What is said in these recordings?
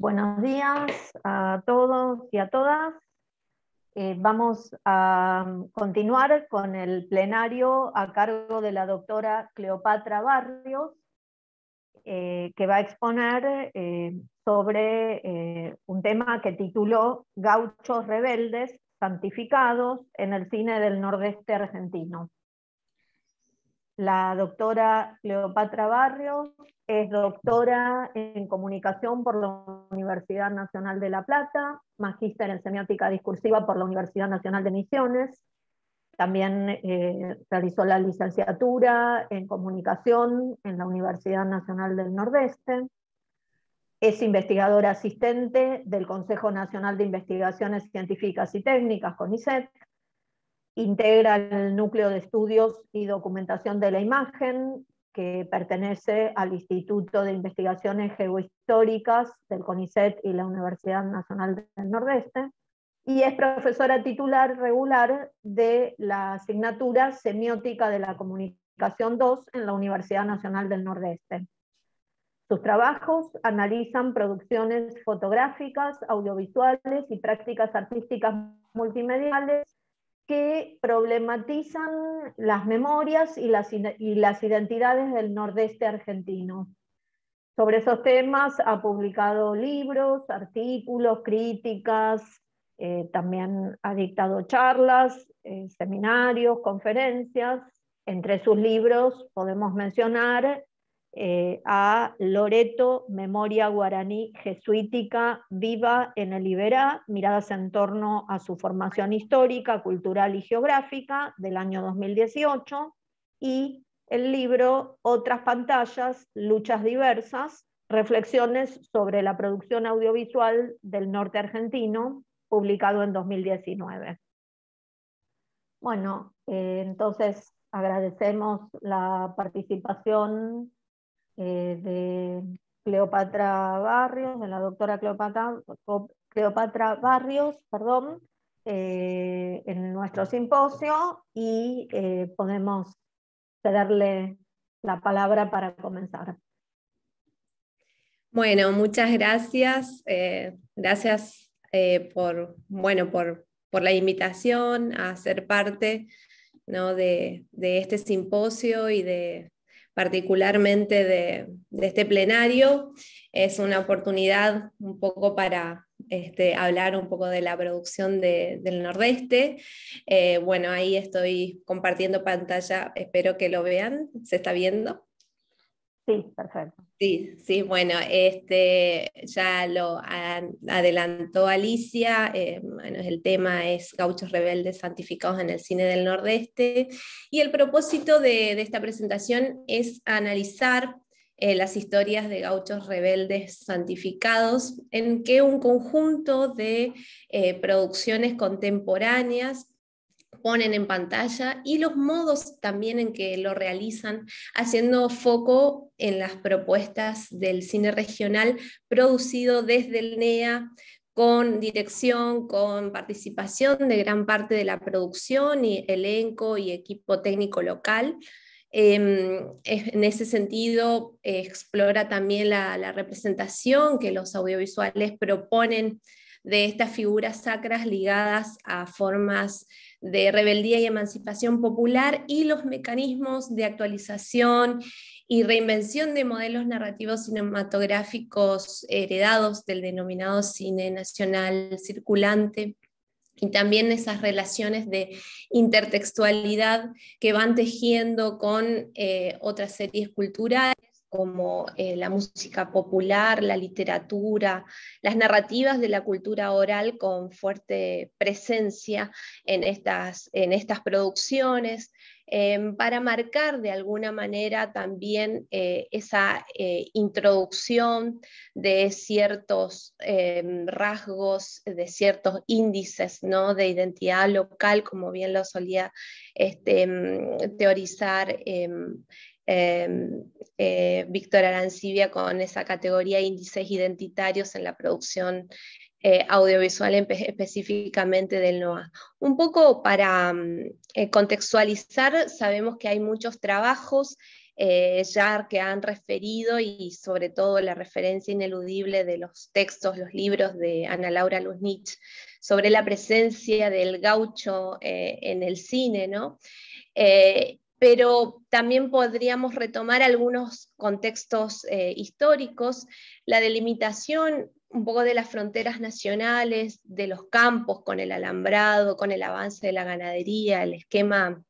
Buenos días a todos y a todas. Vamos a continuar con el plenario a cargo de la doctora Cleopatra Barrios, que va a exponer sobre un tema que tituló Gauchos rebeldes santificados en el cine del nordeste argentino. La doctora Cleopatra Barrios es doctora en comunicación por la Universidad Nacional de La Plata, magíster en semiótica discursiva por la Universidad Nacional de Misiones. También realizó la licenciatura en comunicación en la Universidad Nacional del Nordeste. Es investigadora asistente del Consejo Nacional de Investigaciones Científicas y Técnicas, CONICET. Integra el Núcleo de Estudios y Documentación de la Imagen, que pertenece al Instituto de Investigaciones Geohistóricas del CONICET y la Universidad Nacional del Nordeste, y es profesora titular regular de la asignatura Semiótica de la Comunicación 2 en la Universidad Nacional del Nordeste. Sus trabajos analizan producciones fotográficas, audiovisuales y prácticas artísticas multimediales que problematizan las memorias y las identidades del nordeste argentino. Sobre esos temas ha publicado libros, artículos, críticas, también ha dictado charlas, seminarios, conferencias. Entre sus libros podemos mencionar a Loreto, Memoria Guaraní Jesuítica Viva en el Iberá, miradas en torno a su formación histórica, cultural y geográfica, del año 2018, y el libro Otras Pantallas, Luchas Diversas, reflexiones sobre la producción audiovisual del norte argentino, publicado en 2019. Bueno, entonces agradecemos la participación de Cleopatra Barrios, de la doctora Cleopatra Barrios, perdón, en nuestro simposio, y podemos cederle la palabra para comenzar. Bueno, muchas gracias. Gracias por la invitación a ser parte, ¿no?, de este simposio y particularmente de este plenario. Es una oportunidad un poco para hablar un poco de la producción del Nordeste. Bueno, ahí estoy compartiendo pantalla, espero que lo vean. ¿Se está viendo? Sí, perfecto. Sí, bueno, ya lo adelantó Alicia. Bueno, el tema es Gauchos rebeldes santificados en el cine del Nordeste, y el propósito de esta presentación es analizar las historias de gauchos rebeldes santificados, en que un conjunto de producciones contemporáneas ponen en pantalla, y los modos también en que lo realizan, haciendo foco en las propuestas del cine regional producido desde el NEA, con dirección, con participación de gran parte de la producción y elenco y equipo técnico local. En ese sentido, explora también la representación que los audiovisuales proponen de estas figuras sacras ligadas a formas de rebeldía y emancipación popular, y los mecanismos de actualización y reinvención de modelos narrativos cinematográficos heredados del denominado cine nacional circulante, y también esas relaciones de intertextualidad que van tejiendo con otras series culturales, como la música popular, la literatura, las narrativas de la cultura oral con fuerte presencia en estas producciones, para marcar de alguna manera también esa introducción de ciertos rasgos, de ciertos índices, ¿no?, de identidad local, como bien lo solía teorizar Víctor Arancibia con esa categoría índices identitarios en la producción audiovisual, específicamente del NOA. Un poco para contextualizar, sabemos que hay muchos trabajos ya que han referido, y sobre todo la referencia ineludible de los textos, los libros de Ana Laura Lusnich, sobre la presencia del gaucho en el cine, ¿no? Pero también podríamos retomar algunos contextos históricos, la delimitación un poco de las fronteras nacionales, de los campos con el alambrado, con el avance de la ganadería, el esquema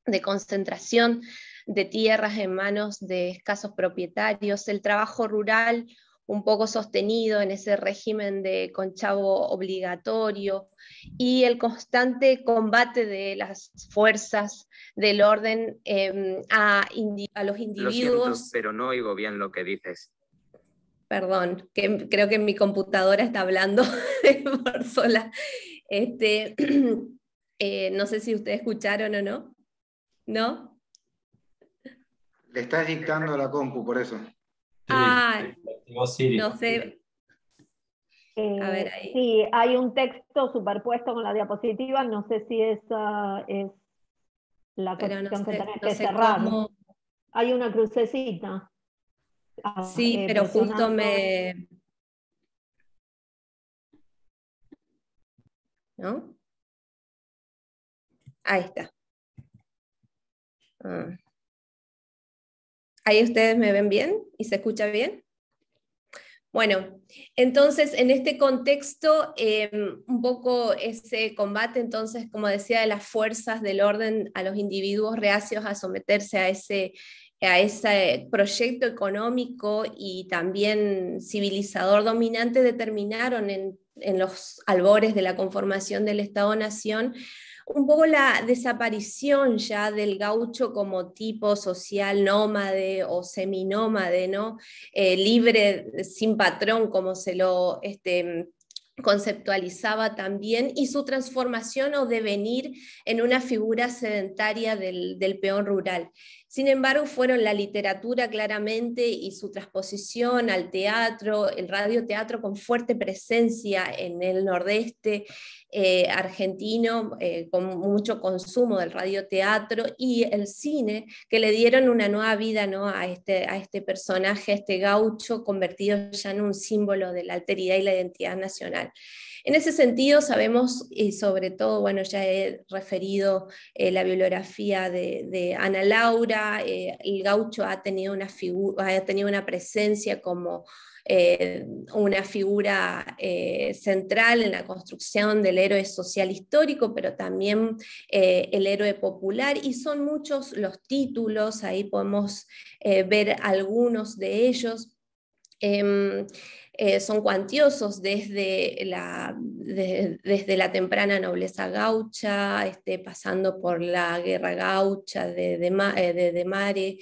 de concentración de tierras en manos de escasos propietarios, el trabajo rural un poco sostenido en ese régimen de conchavo obligatorio, y el constante combate de las fuerzas del orden a los individuos. Lo siento, pero no oigo bien lo que dices. Perdón, que creo que mi computadora está hablando por sola. No sé si ustedes escucharon o no. ¿No? Le estás dictando a la compu, por eso. Sí, no sé. A ver, ahí. Sí, hay un texto superpuesto con la diapositiva, no sé si esa es la cuestión que tenés que cerrar. Cómo... Hay una crucecita. Sí, pero justo me... ¿No? Ahí está. ¿Ahí ustedes me ven bien y se escucha bien? Bueno, entonces en este contexto, un poco ese combate, entonces, como decía, de las fuerzas del orden a los individuos reacios a someterse a ese proyecto económico y también civilizador dominante, determinaron en los albores de la conformación del Estado-Nación un poco la desaparición ya del gaucho como tipo social nómade o seminómade, ¿no? Libre, sin patrón, como se lo conceptualizaba también, y su transformación o devenir en una figura sedentaria del peón rural. Sin embargo, fueron la literatura claramente y su transposición al teatro, el radioteatro con fuerte presencia en el nordeste argentino, con mucho consumo del radioteatro, y el cine, que le dieron una nueva vida, ¿no? a este personaje, a este gaucho, convertido ya en un símbolo de la alteridad y la identidad nacional. En ese sentido sabemos, y sobre todo, bueno, ya he referido la bibliografía de Ana Laura, el gaucho ha tenido una presencia como una figura central en la construcción del héroe social histórico, pero también el héroe popular, y son muchos los títulos, ahí podemos ver algunos de ellos. Son cuantiosos desde la temprana nobleza gaucha, pasando por la guerra gaucha de Mare,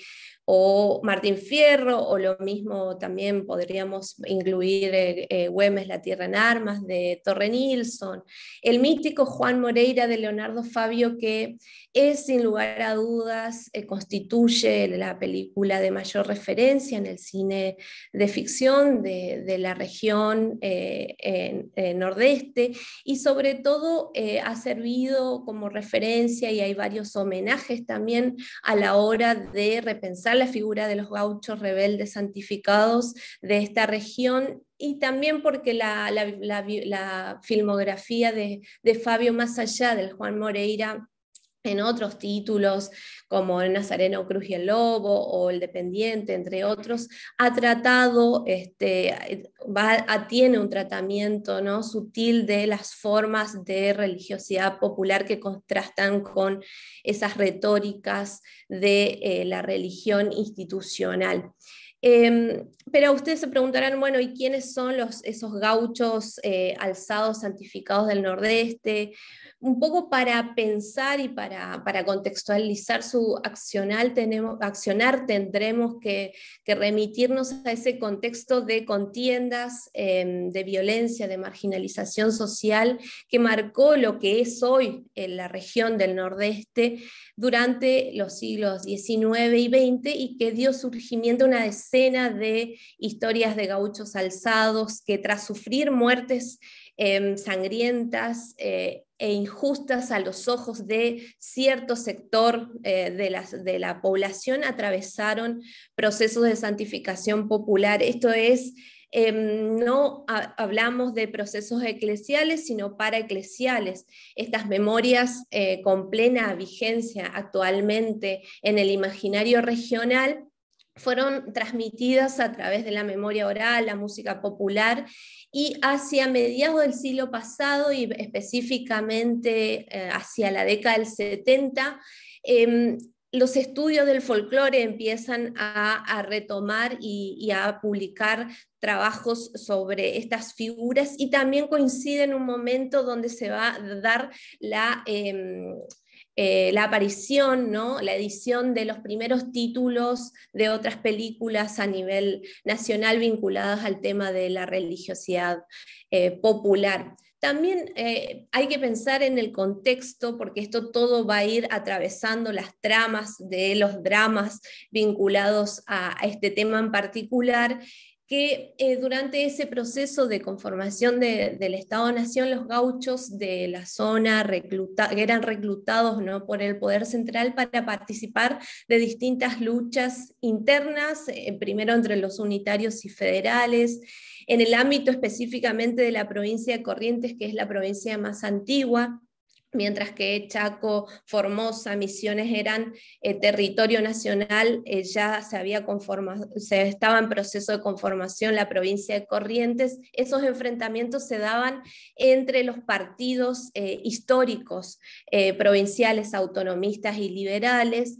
o Martín Fierro, o lo mismo también podríamos incluir Güemes, La tierra en armas, de Torre Nilsson, el mítico Juan Moreira de Leonardo Fabio, que es sin lugar a dudas, constituye la película de mayor referencia en el cine de ficción de la región nordeste, y sobre todo ha servido como referencia, y hay varios homenajes también a la hora de repensar la figura de los gauchos rebeldes santificados de esta región, y también porque la filmografía de Fabio, más allá del Juan Moreira, en otros títulos como El Nazareno Cruz y el Lobo o El Dependiente, entre otros, ha tratado, tiene un tratamiento, ¿no? sutil de las formas de religiosidad popular que contrastan con esas retóricas de la religión institucional. Pero ustedes se preguntarán, bueno, ¿y quiénes son esos gauchos alzados, santificados del Nordeste? Un poco para pensar y para contextualizar su accionar tendremos que remitirnos a ese contexto de contiendas, de violencia, de marginalización social, que marcó lo que es hoy en la región del Nordeste durante los siglos XIX y XX, y que dio surgimiento a una docena de historias de gauchos alzados que tras sufrir muertes sangrientas e injustas a los ojos de cierto sector de la población, atravesaron procesos de santificación popular. Esto es, no hablamos de procesos eclesiales, sino paraeclesiales. Estas memorias con plena vigencia actualmente en el imaginario regional fueron transmitidas a través de la memoria oral, la música popular, y hacia mediados del siglo pasado, y específicamente hacia la década del 70, los estudios del folclore empiezan a retomar y a publicar trabajos sobre estas figuras, y también coincide en un momento donde se va a dar la aparición, ¿no? La edición de los primeros títulos de otras películas a nivel nacional vinculadas al tema de la religiosidad popular. También hay que pensar en el contexto, porque esto todo va a ir atravesando las tramas de los dramas vinculados a este tema en particular, que durante ese proceso de conformación del Estado-Nación, los gauchos de la zona eran reclutados, ¿no?, por el poder central para participar de distintas luchas internas, primero entre los unitarios y federales, en el ámbito específicamente de la provincia de Corrientes, que es la provincia más antigua, mientras que Chaco, Formosa, Misiones eran territorio nacional, ya se estaba en proceso de conformación la provincia de Corrientes. Esos enfrentamientos se daban entre los partidos históricos provinciales, autonomistas y liberales,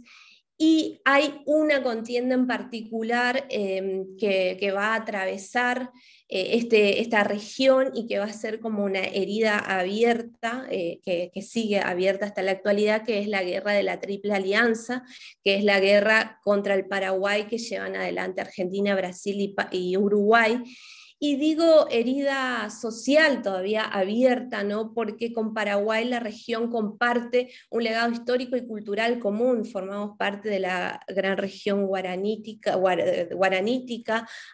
y hay una contienda en particular que va a atravesar esta región y que va a ser como una herida abierta, que sigue abierta hasta la actualidad, que es la guerra de la Triple Alianza, que es la guerra contra el Paraguay que llevan adelante Argentina, Brasil y Uruguay. Y digo herida social todavía abierta, ¿no?, porque con Paraguay la región comparte un legado histórico y cultural común. Formamos parte de la gran región guaranítica,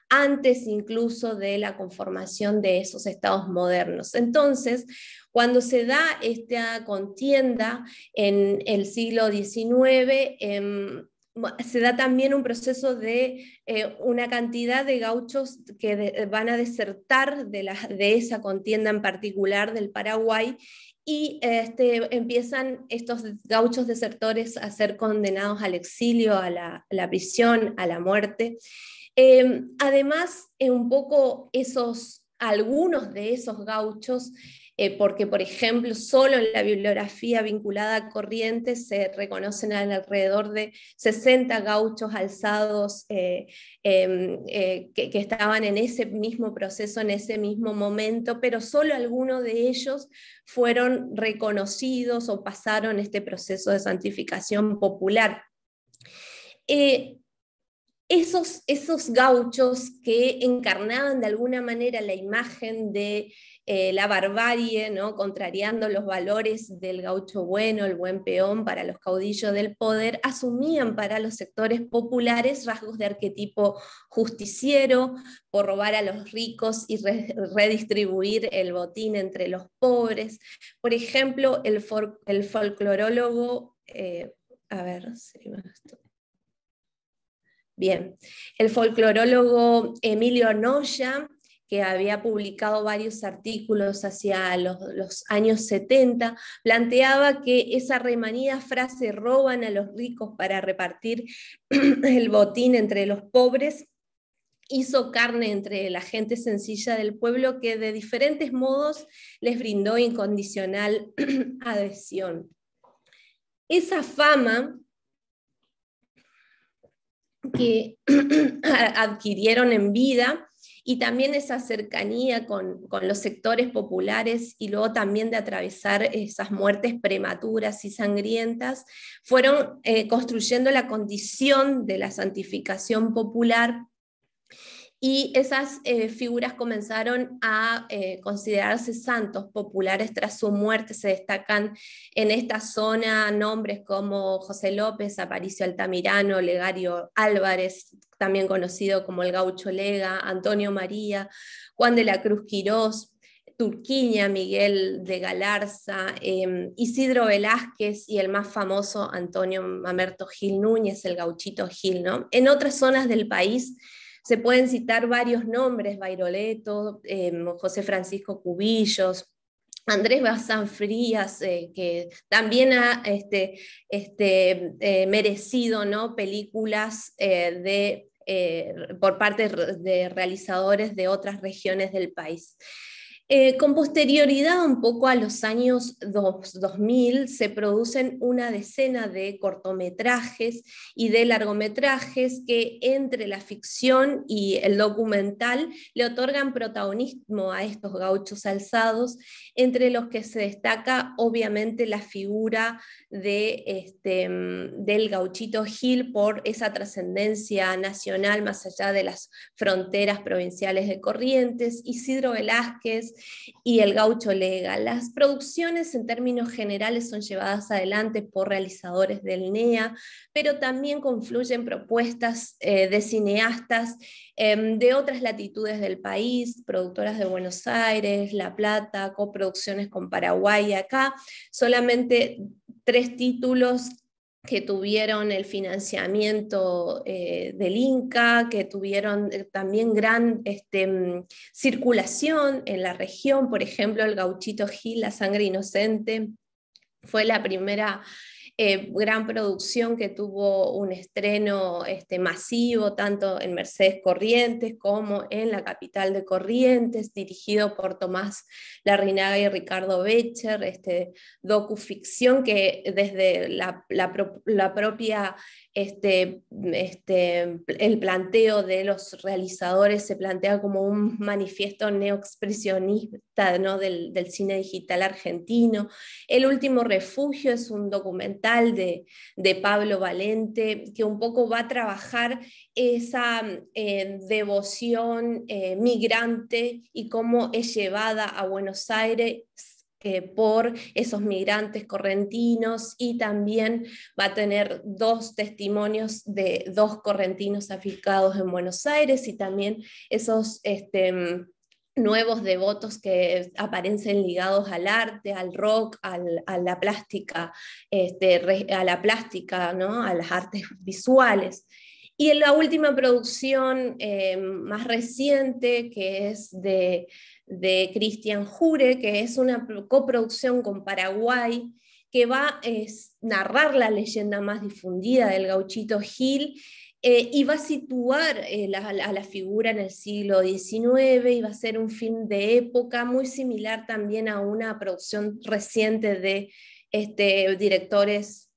antes incluso de la conformación de esos estados modernos. Entonces, cuando se da esta contienda en el siglo XIX, se da también un proceso de una cantidad de gauchos que van a desertar de esa contienda en particular del Paraguay, y empiezan estos gauchos desertores a ser condenados al exilio, a la prisión, a la muerte. Además, un poco algunos de esos gauchos, porque por ejemplo solo en la bibliografía vinculada a Corrientes se reconocen alrededor de 60 gauchos alzados que estaban en ese mismo proceso, en ese mismo momento, pero solo algunos de ellos fueron reconocidos o pasaron este proceso de santificación popular. Esos gauchos que encarnaban de alguna manera la imagen de la barbarie, ¿no?, contrariando los valores del gaucho bueno, el buen peón para los caudillos del poder, asumían para los sectores populares rasgos de arquetipo justiciero, por robar a los ricos y redistribuir el botín entre los pobres. Por ejemplo, el folclorólogo, a ver si me estoy... Bien, el folclorólogo Emilio Noya, que había publicado varios artículos hacia los años 70, planteaba que esa remanida frase "roban a los ricos para repartir el botín entre los pobres" hizo carne entre la gente sencilla del pueblo, que de diferentes modos les brindó incondicional adhesión. Esa fama que adquirieron en vida, y también esa cercanía con los sectores populares, y luego también de atravesar esas muertes prematuras y sangrientas, fueron construyendo la condición de la santificación popular. y esas figuras comenzaron a considerarse santos populares tras su muerte. Se destacan en esta zona nombres como José López, Aparicio Altamirano, Legario Álvarez, también conocido como el Gaucho Lega, Antonio María, Juan de la Cruz Quirós, Turquiña, Miguel de Galarza, Isidro Velázquez y el más famoso Antonio Mamerto Gil Núñez, el Gauchito Gil, ¿no? En otras zonas del país se pueden citar varios nombres: Bairoleto, José Francisco Cubillos, Andrés Bazán Frías, que también ha merecido, ¿no?, películas por parte de realizadores de otras regiones del país. Con posterioridad un poco a los años 2000 se producen una decena de cortometrajes y de largometrajes que entre la ficción y el documental le otorgan protagonismo a estos gauchos alzados, entre los que se destaca obviamente la figura del Gauchito Gil por esa trascendencia nacional más allá de las fronteras provinciales de Corrientes, Isidro Velázquez y el Gaucho Lega. Las producciones en términos generales son llevadas adelante por realizadores del NEA, pero también confluyen propuestas de cineastas de otras latitudes del país, productoras de Buenos Aires, La Plata, coproducciones con Paraguay. Acá solamente 3 títulos que tuvieron el financiamiento del Inca, que tuvieron también gran circulación en la región. Por ejemplo, el Gauchito Gil, La Sangre Inocente, fue la primera gran producción que tuvo un estreno masivo, tanto en Mercedes Corrientes como en la capital de Corrientes, dirigido por Tomás Larrinaga y Ricardo Becher, docuficción que desde la propia el planteo de los realizadores se plantea como un manifiesto neoexpresionista, ¿no?, del cine digital argentino. El último refugio es un documental de Pablo Valente que un poco va a trabajar esa devoción migrante y cómo es llevada a Buenos Aires por esos migrantes correntinos, y también va a tener 2 testimonios de 2 correntinos afincados en Buenos Aires, y también esos nuevos devotos que aparecen ligados al arte, al rock, a la plástica, ¿no?, a las artes visuales. Y en la última producción más reciente, que es de Cristian Jure, que es una coproducción con Paraguay, que va a narrar la leyenda más difundida del Gauchito Gil, y va a situar a la figura en el siglo XIX, y va a ser un film de época muy similar también a una producción reciente de directores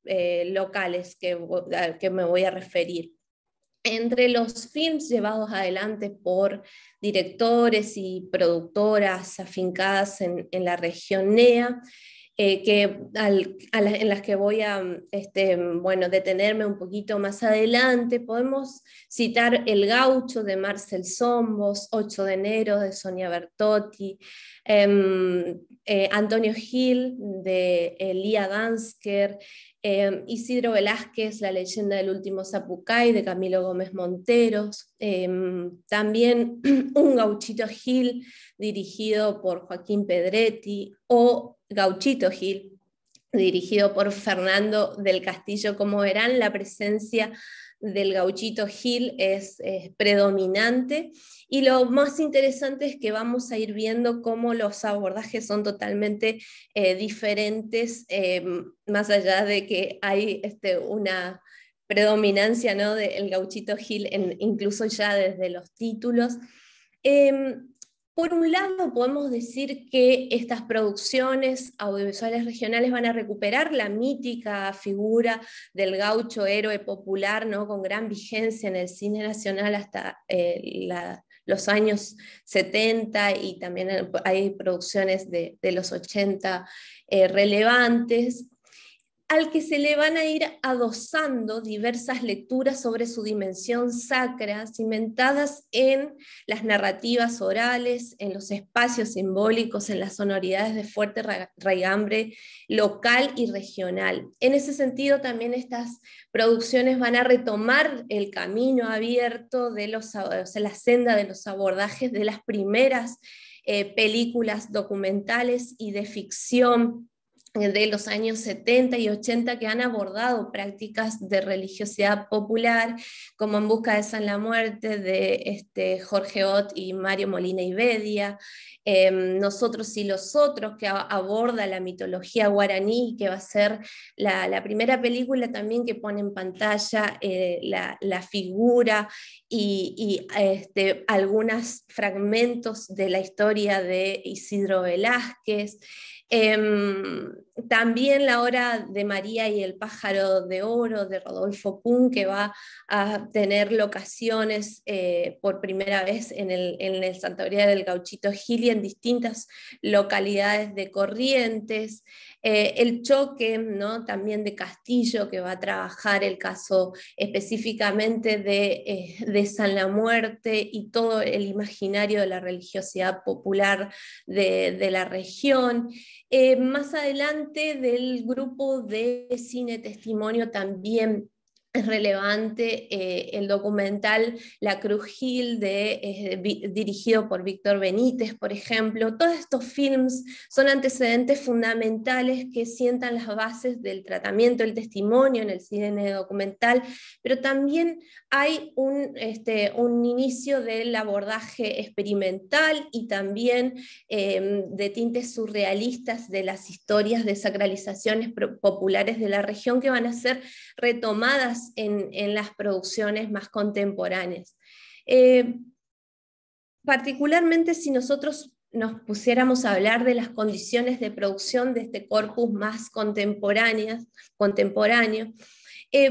locales que me voy a referir. Entre los films llevados adelante por directores y productoras afincadas en la región NEA, en las que voy a detenerme un poquito más adelante, podemos citar El Gaucho de Marcel Sombos, 8 de enero de Sonia Bertotti, Antonio Gil de Lía Dansker, Isidro Velázquez, La leyenda del último Zapucay de Camilo Gómez Monteros, también Un Gauchito Gil dirigido por Joaquín Pedretti, o Gauchito Gil dirigido por Fernando del Castillo. Como verán, la presencia del Gauchito Gil es predominante, y lo más interesante es que vamos a ir viendo cómo los abordajes son totalmente diferentes, más allá de que hay una predominancia, ¿no?, del Gauchito Gil incluso ya desde los títulos. Por un lado, podemos decir que estas producciones audiovisuales regionales van a recuperar la mítica figura del gaucho héroe popular, ¿no?, con gran vigencia en el cine nacional hasta los años 70, y también hay producciones de los 80 relevantes. al que se le van a ir adosando diversas lecturas sobre su dimensión sacra, cimentadas en las narrativas orales, en los espacios simbólicos, en las sonoridades de fuerte raigambre local y regional. En ese sentido, también estas producciones van a retomar el camino abierto de la senda de los abordajes de las primeras películas documentales y de ficción de los años 70 y 80 que han abordado prácticas de religiosidad popular, como En busca de San la Muerte, de Jorge Ott y Mario Molina y Bedia, Nosotros y los Otros, que aborda la mitología guaraní, que va a ser la primera película también que pone en pantalla la figura y algunos fragmentos de la historia de Isidro Velázquez. También La hora de María y el pájaro de oro de Rodolfo Pun, que va a tener locaciones por primera vez en el Santoría del Gauchito Gili en distintas localidades de Corrientes. El choque, ¿no?, también de Castillo, que va a trabajar el caso específicamente de San la Muerte y todo el imaginario de la religiosidad popular de la región. Más adelante, del grupo de cine testimonio también es relevante el documental La Cruz Gil, dirigido por Víctor Benítez, por ejemplo. Todos estos films son antecedentes fundamentales que sientan las bases del tratamiento del testimonio en el cine documental, pero también hay un inicio del abordaje experimental y también de tintes surrealistas de las historias de sacralizaciones populares de la región, que van a ser retomadas en las producciones más contemporáneas. Particularmente si nosotros nos pusiéramos a hablar de las condiciones de producción de este corpus más contemporáneo,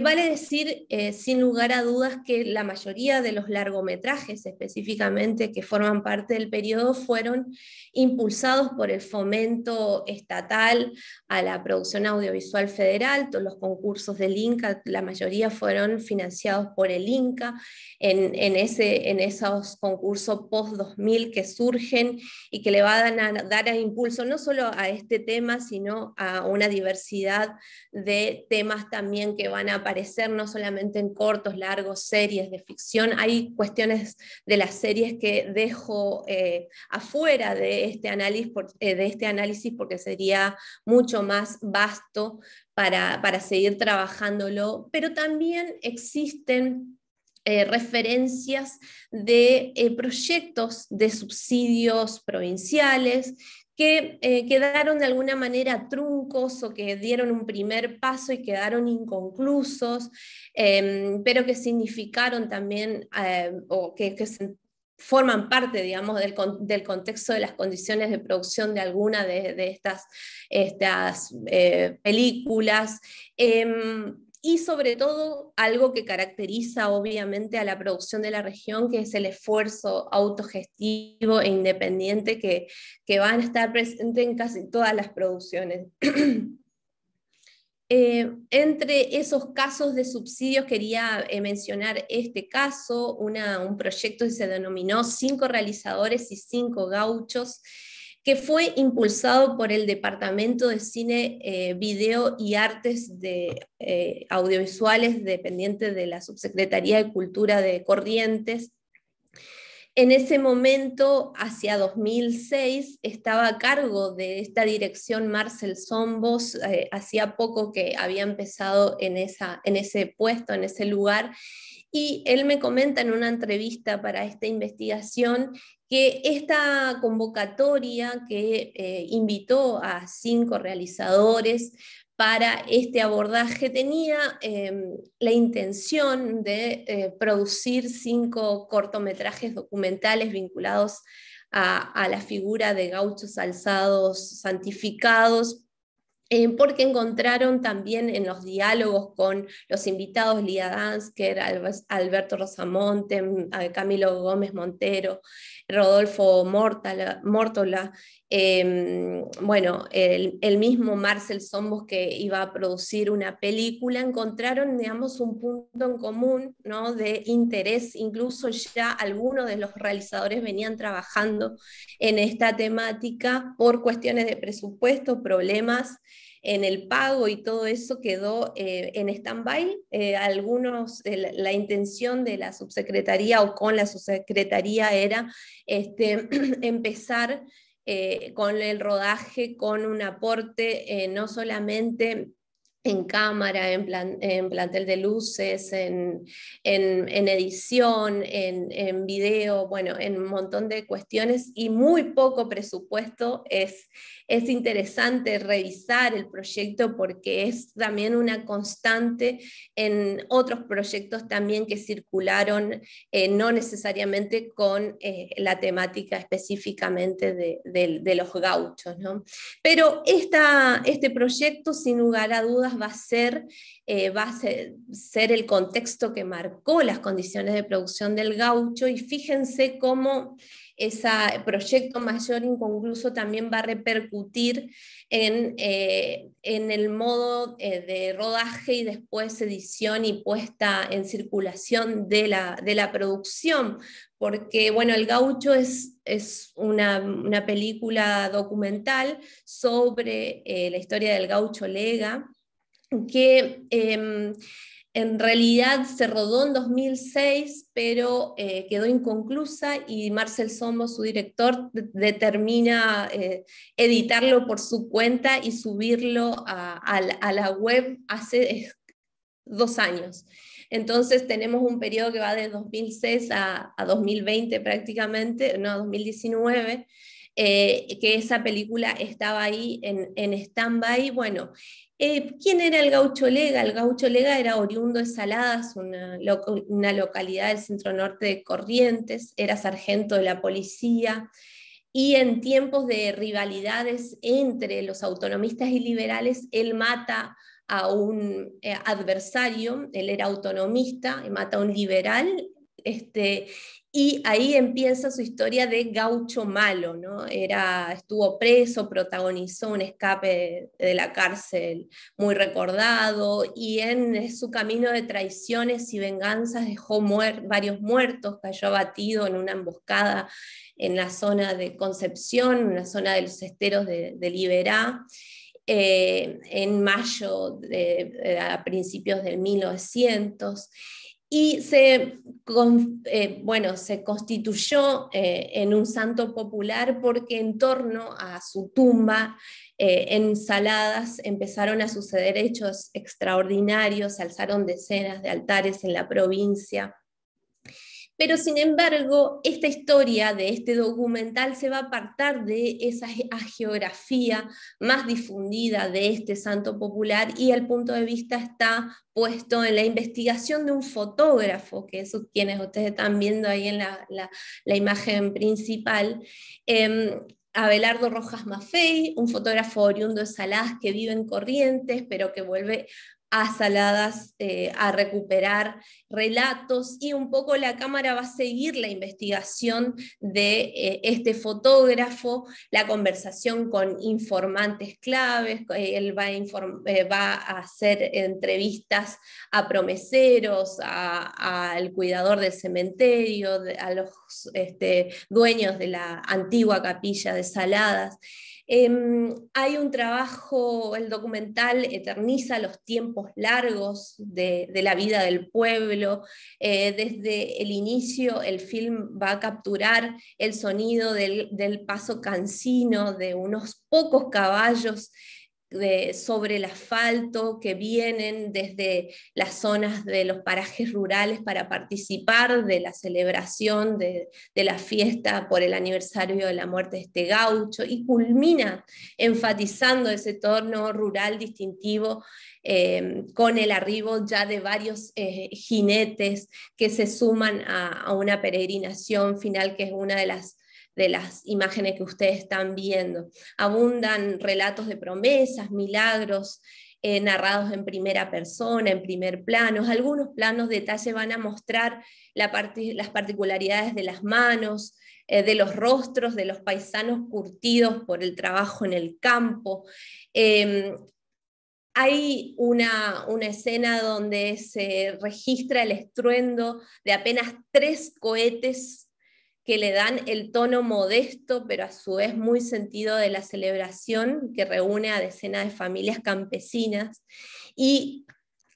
vale decir sin lugar a dudas que la mayoría de los largometrajes específicamente que forman parte del periodo fueron impulsados por el fomento estatal a la producción audiovisual federal. Todos los concursos del Inca, la mayoría fueron financiados por el Inca en esos concursos post-2000 que surgen y que le van a dar impulso no solo a este tema, sino a una diversidad de temas también que van a aparecer no solamente en cortos, largos, series de ficción. Hay cuestiones de las series que dejo afuera de este análisis porque sería mucho más vasto para seguir trabajándolo, pero también existen referencias de proyectos de subsidios provinciales que quedaron de alguna manera truncos o que dieron un primer paso y quedaron inconclusos, pero que significaron también, o que forman parte, digamos, del contexto de las condiciones de producción de alguna de estas películas. Y sobre todo algo que caracteriza obviamente a la producción de la región, que es el esfuerzo autogestivo e independiente que van a estar presentes en casi todas las producciones. Entre esos casos de subsidios quería mencionar este caso, un proyecto que se denominó 5 realizadores y 5 gauchos, que fue impulsado por el Departamento de Cine, Video y Artes Audiovisuales, dependiente de la Subsecretaría de Cultura de Corrientes. En ese momento, hacia 2006, estaba a cargo de esta dirección Marcel Sombos, hacía poco que había empezado en ese puesto, en ese lugar, y él me comenta en una entrevista para esta investigación que esta convocatoria que invitó a 5 realizadores para este abordaje tenía la intención de producir 5 cortometrajes documentales vinculados a la figura de gauchos alzados santificados, porque encontraron también en los diálogos con los invitados, Lía Dansker, Alberto Rosamonte, Camilo Gómez Montero, Rodolfo Mórtola, bueno, el mismo Marcel Sombos, que iba a producir una película, encontraron, digamos, un punto en común, ¿no?, de interés. Incluso ya algunos de los realizadores venían trabajando en esta temática por cuestiones de presupuesto, problemas en el pago, y todo eso quedó en stand-by. La intención de la subsecretaría o con la subsecretaría era empezar con el rodaje, con un aporte no solamente en cámara, en plantel de luces, en edición, en video, bueno, en un montón de cuestiones, y muy poco presupuesto. Es interesante revisar el proyecto porque es también una constante en otros proyectos también que circularon, no necesariamente con la temática específicamente de los gauchos, ¿no? Pero este proyecto, sin lugar a dudas, va a ser el contexto que marcó las condiciones de producción del gaucho, y fíjense cómo ese proyecto mayor inconcluso también va a repercutir en el modo de rodaje y después edición y puesta en circulación de la producción, porque bueno, El Gaucho es una película documental sobre la historia del gaucho Lega, que en realidad se rodó en 2006, pero quedó inconclusa, y Marcel Sombos, su director, determina editarlo por su cuenta y subirlo a la web hace 2 años. Entonces tenemos un periodo que va de 2006 a 2020 prácticamente, no, a 2019, que esa película estaba ahí en stand-by. Bueno, ¿quién era el gaucho Lega? El gaucho Lega era oriundo de Saladas, una localidad del centro norte de Corrientes, era sargento de la policía, y en tiempos de rivalidades entre los autonomistas y liberales, él mata a un adversario. Él era autonomista, y mata a un liberal, y ahí empieza su historia de gaucho malo, ¿no? Estuvo preso, protagonizó un escape de la cárcel muy recordado, y en su camino de traiciones y venganzas dejó varios muertos, cayó abatido en una emboscada en la zona de Concepción, en la zona de los esteros de Liberá, en mayo, a principios del 1900, y se constituyó en un santo popular porque en torno a su tumba en Saladas empezaron a suceder hechos extraordinarios, se alzaron decenas de altares en la provincia. Pero sin embargo, esta historia de este documental se va a apartar de esa geografía más difundida de este santo popular, y el punto de vista está puesto en la investigación de un fotógrafo, que es quienes ustedes están viendo ahí en la imagen principal, Abelardo Rojas Maffei, un fotógrafo oriundo de Saladas que vive en Corrientes, pero que vuelve a Saladas a recuperar relatos, y un poco la cámara va a seguir la investigación de este fotógrafo, la conversación con informantes claves. Él va a hacer entrevistas a promeseros, al cuidador del cementerio, a los dueños de la antigua capilla de Saladas. Hay un trabajo, el documental eterniza los tiempos largos de la vida del pueblo. Desde el inicio el film va a capturar el sonido del paso cansino de unos pocos caballos sobre el asfalto que vienen desde las zonas de los parajes rurales para participar de la celebración de la fiesta por el aniversario de la muerte de este gaucho, y culmina enfatizando ese tono rural distintivo con el arribo ya de varios jinetes que se suman a una peregrinación final, que es una de las imágenes que ustedes están viendo. Abundan relatos de promesas, milagros, narrados en primera persona, en primer plano. Algunos planos de detalle van a mostrar las particularidades de las manos, de los rostros de los paisanos curtidos por el trabajo en el campo. Hay una escena donde se registra el estruendo de apenas 3 cohetes que le dan el tono modesto, pero a su vez muy sentido de la celebración, que reúne a decenas de familias campesinas. Y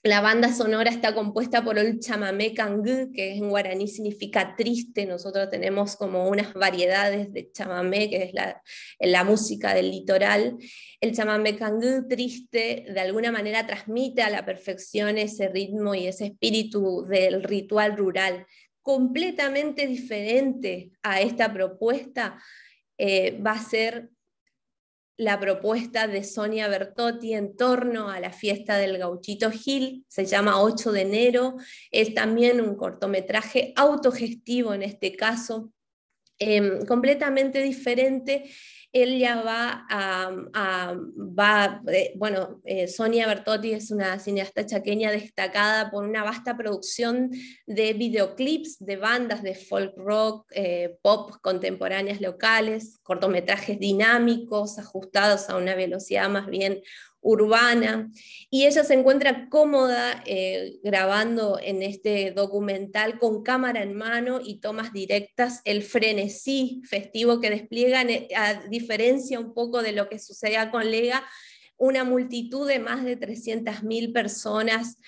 la banda sonora está compuesta por el chamamé cangú, que en guaraní significa triste. Nosotros tenemos como unas variedades de chamamé, que es la música del litoral. El chamamé cangú triste de alguna manera transmite a la perfección ese ritmo y ese espíritu del ritual rural. Completamente diferente a esta propuesta va a ser la propuesta de Sonia Bertotti en torno a la fiesta del Gauchito Gil. Se llama 8 de enero, es también un cortometraje autogestivo en este caso, completamente diferente. Ella Sonia Bertotti es una cineasta chaqueña destacada por una vasta producción de videoclips de bandas de folk rock, pop contemporáneas locales, cortometrajes dinámicos, ajustados a una velocidad más bien urbana, y ella se encuentra cómoda grabando en este documental con cámara en mano y tomas directas, el frenesí festivo que despliegan, a diferencia un poco de lo que sucedía con Lega, una multitud de más de 300.000 personas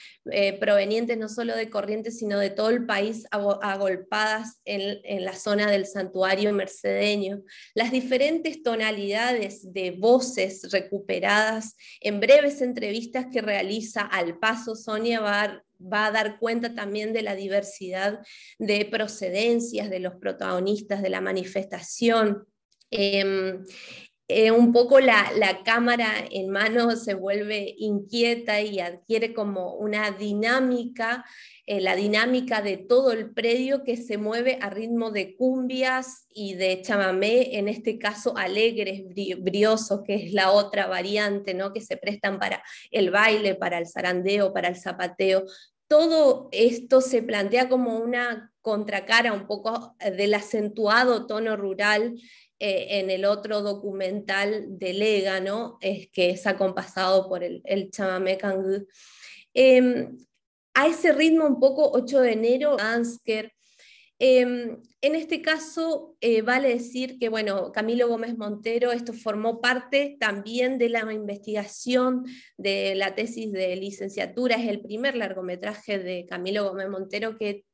provenientes no solo de Corrientes, sino de todo el país, agolpadas en la zona del santuario mercedeño. Las diferentes tonalidades de voces recuperadas en breves entrevistas que realiza al paso Sonia va a dar cuenta también de la diversidad de procedencias de los protagonistas de la manifestación. Un poco la cámara en mano se vuelve inquieta y adquiere como una dinámica, la dinámica de todo el predio que se mueve a ritmo de cumbias y de chamamé, en este caso alegres, briosos, que es la otra variante, ¿no? Que se prestan para el baile, para el zarandeo, para el zapateo. Todo esto se plantea como una contracara un poco del acentuado tono rural en el otro documental de Lega, ¿no? Que es acompasado por el chamamé cangú. A ese ritmo un poco 8 de enero, Ansker. En este caso, vale decir que, bueno, Camilo Gómez Montero, esto formó parte también de la investigación de la tesis de licenciatura, es el primer largometraje de Camilo Gómez Montero que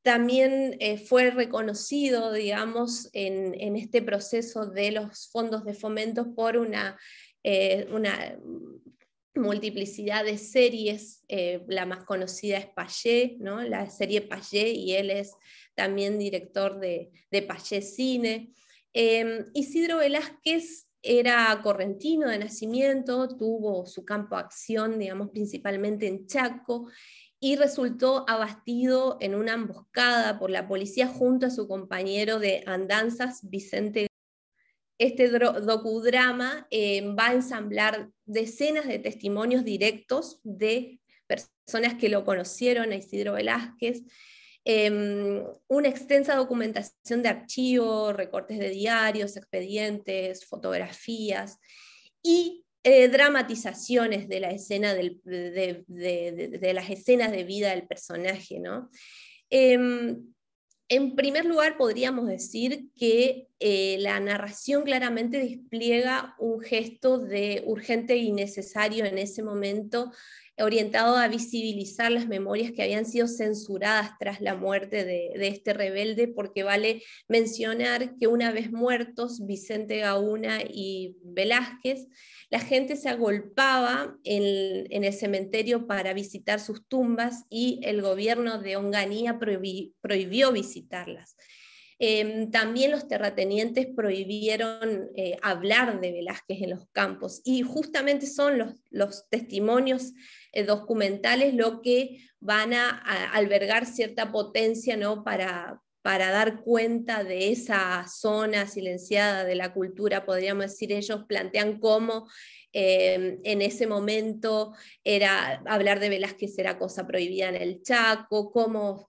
también fue reconocido, digamos, en este proceso de los fondos de fomento por una multiplicidad de series. La más conocida es Payé, ¿no? La serie Payé, y él es también director de Payé Cine. Isidro Velázquez era correntino de nacimiento, tuvo su campo de acción, digamos, principalmente en Chaco, y resultó abatido en una emboscada por la policía junto a su compañero de andanzas, Vicente. Este docudrama va a ensamblar decenas de testimonios directos de personas que lo conocieron a Isidro Velázquez, una extensa documentación de archivos, recortes de diarios, expedientes, fotografías y dramatizaciones de la escena de las escenas de vida del personaje, ¿no? En primer lugar, podríamos decir que la narración claramente despliega un gesto de urgente y necesario en ese momento, orientado a visibilizar las memorias que habían sido censuradas tras la muerte de este rebelde, porque vale mencionar que una vez muertos Vicente Gauna y Velázquez, la gente se agolpaba en el cementerio para visitar sus tumbas, y el gobierno de Onganía prohibió visitarlas. También los terratenientes prohibieron hablar de Velázquez en los campos, y justamente son los testimonios documentales lo que van a albergar cierta potencia, ¿no? para para dar cuenta de esa zona silenciada de la cultura, podríamos decir. Ellos plantean cómo en ese momento hablar de Velázquez era cosa prohibida en el Chaco, cómo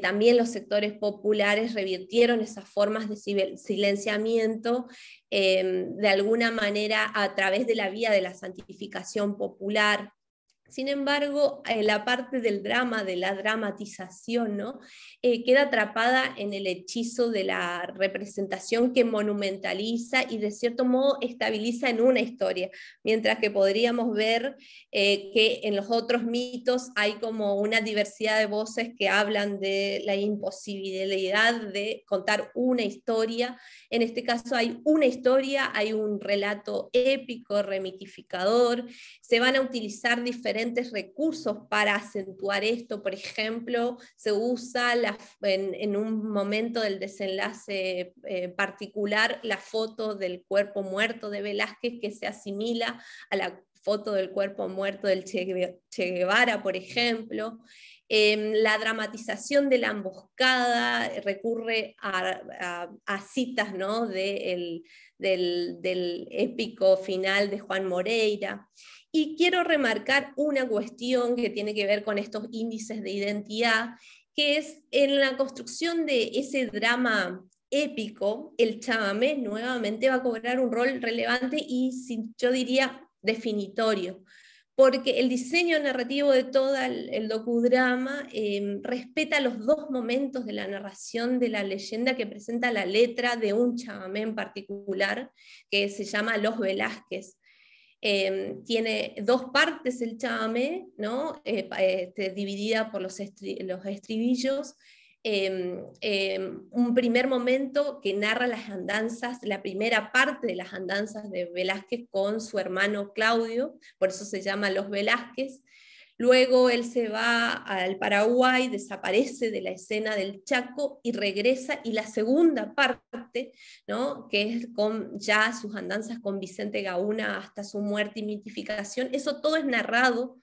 también los sectores populares revirtieron esas formas de silenciamiento de alguna manera a través de la vía de la santificación popular. Sin embargo, la parte del drama, de la dramatización, ¿no? Queda atrapada en el hechizo de la representación que monumentaliza y de cierto modo estabiliza en una historia, mientras que podríamos ver que en los otros mitos hay como una diversidad de voces que hablan de la imposibilidad de contar una historia. En este caso hay una historia, hay un relato épico, remitificador. Se van a utilizar diferentes recursos para acentuar esto. Por ejemplo, se usa en un momento del desenlace particular la foto del cuerpo muerto de Velázquez, que se asimila a la foto del cuerpo muerto del Che Guevara, por ejemplo. La dramatización de la emboscada recurre a citas, ¿no? del épico final de Juan Moreira. Y quiero remarcar una cuestión que tiene que ver con estos índices de identidad, que es en la construcción de ese drama épico, el chamamé nuevamente va a cobrar un rol relevante y, yo diría, definitorio, porque el diseño narrativo de todo el docudrama respeta los dos momentos de la narración de la leyenda que presenta la letra de un chamamé en particular, que se llama Los Velázquez. Tiene dos partes el chamamé, ¿no? Dividida por los estribillos. Un primer momento que narra las andanzas, la primera parte de las andanzas de Velázquez con su hermano Claudio, por eso se llama Los Velázquez. Luego él se va al Paraguay, desaparece de la escena del Chaco y regresa, y la segunda parte, ¿no? Que es con ya sus andanzas con Vicente Gauna hasta su muerte y mitificación, eso todo es narrado.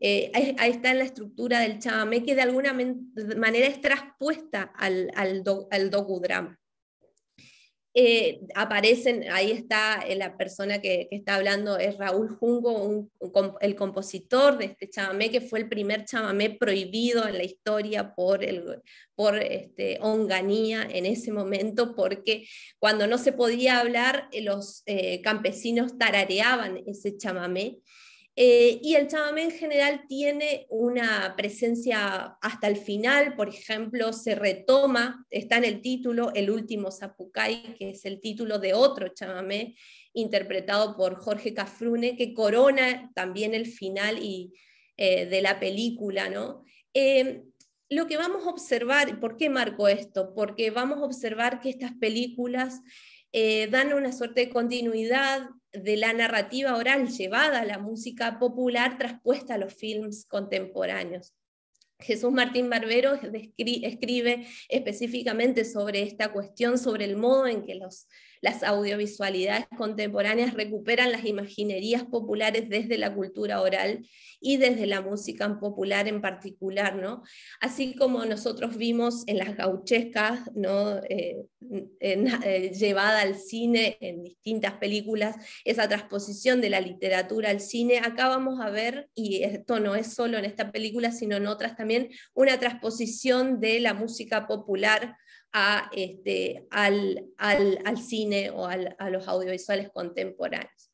Ahí está en la estructura del chamamé, que de alguna manera es traspuesta al docudrama. Aparecen, ahí está la persona que está hablando, es Raúl Jungo, el compositor de este chamamé, que fue el primer chamamé prohibido en la historia por Onganía en ese momento, porque cuando no se podía hablar, los campesinos tarareaban ese chamamé. Y el chamamé en general tiene una presencia hasta el final. Por ejemplo, se retoma, está en el título, El último Zapucay, que es el título de otro chamamé interpretado por Jorge Cafrune, que corona también el final de la película, ¿no? Lo que vamos a observar, ¿por qué marco esto? Porque vamos a observar que estas películas dan una suerte de continuidad de la narrativa oral llevada a la música popular traspuesta a los films contemporáneos. Jesús Martín Barbero escribe específicamente sobre esta cuestión, sobre el modo en que las audiovisualidades contemporáneas recuperan las imaginerías populares desde la cultura oral y desde la música popular en particular, ¿no? Así como nosotros vimos en las gauchescas, ¿no? Llevada al cine en distintas películas, esa transposición de la literatura al cine, acá vamos a ver, y esto no es solo en esta película, sino en otras también, una transposición de la música popular al cine o a los audiovisuales contemporáneos.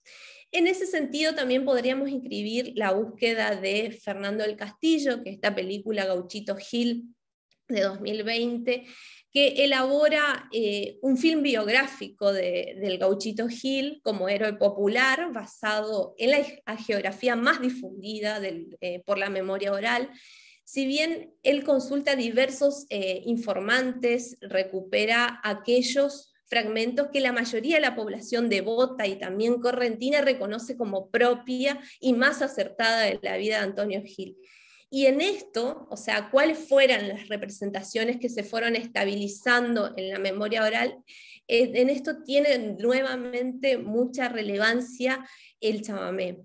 En ese sentido también podríamos inscribir la búsqueda de Fernando del Castillo, que es esta película Gauchito Gil de 2020, que elabora un film biográfico del Gauchito Gil como héroe popular, basado en la geografía más difundida por la memoria oral. Si bien él consulta diversos informantes, recupera aquellos fragmentos que la mayoría de la población devota y también correntina reconoce como propia y más acertada de la vida de Antonio Gil. Y en esto, o sea, cuáles fueran las representaciones que se fueron estabilizando en la memoria oral, en esto tiene nuevamente mucha relevancia el chamamé.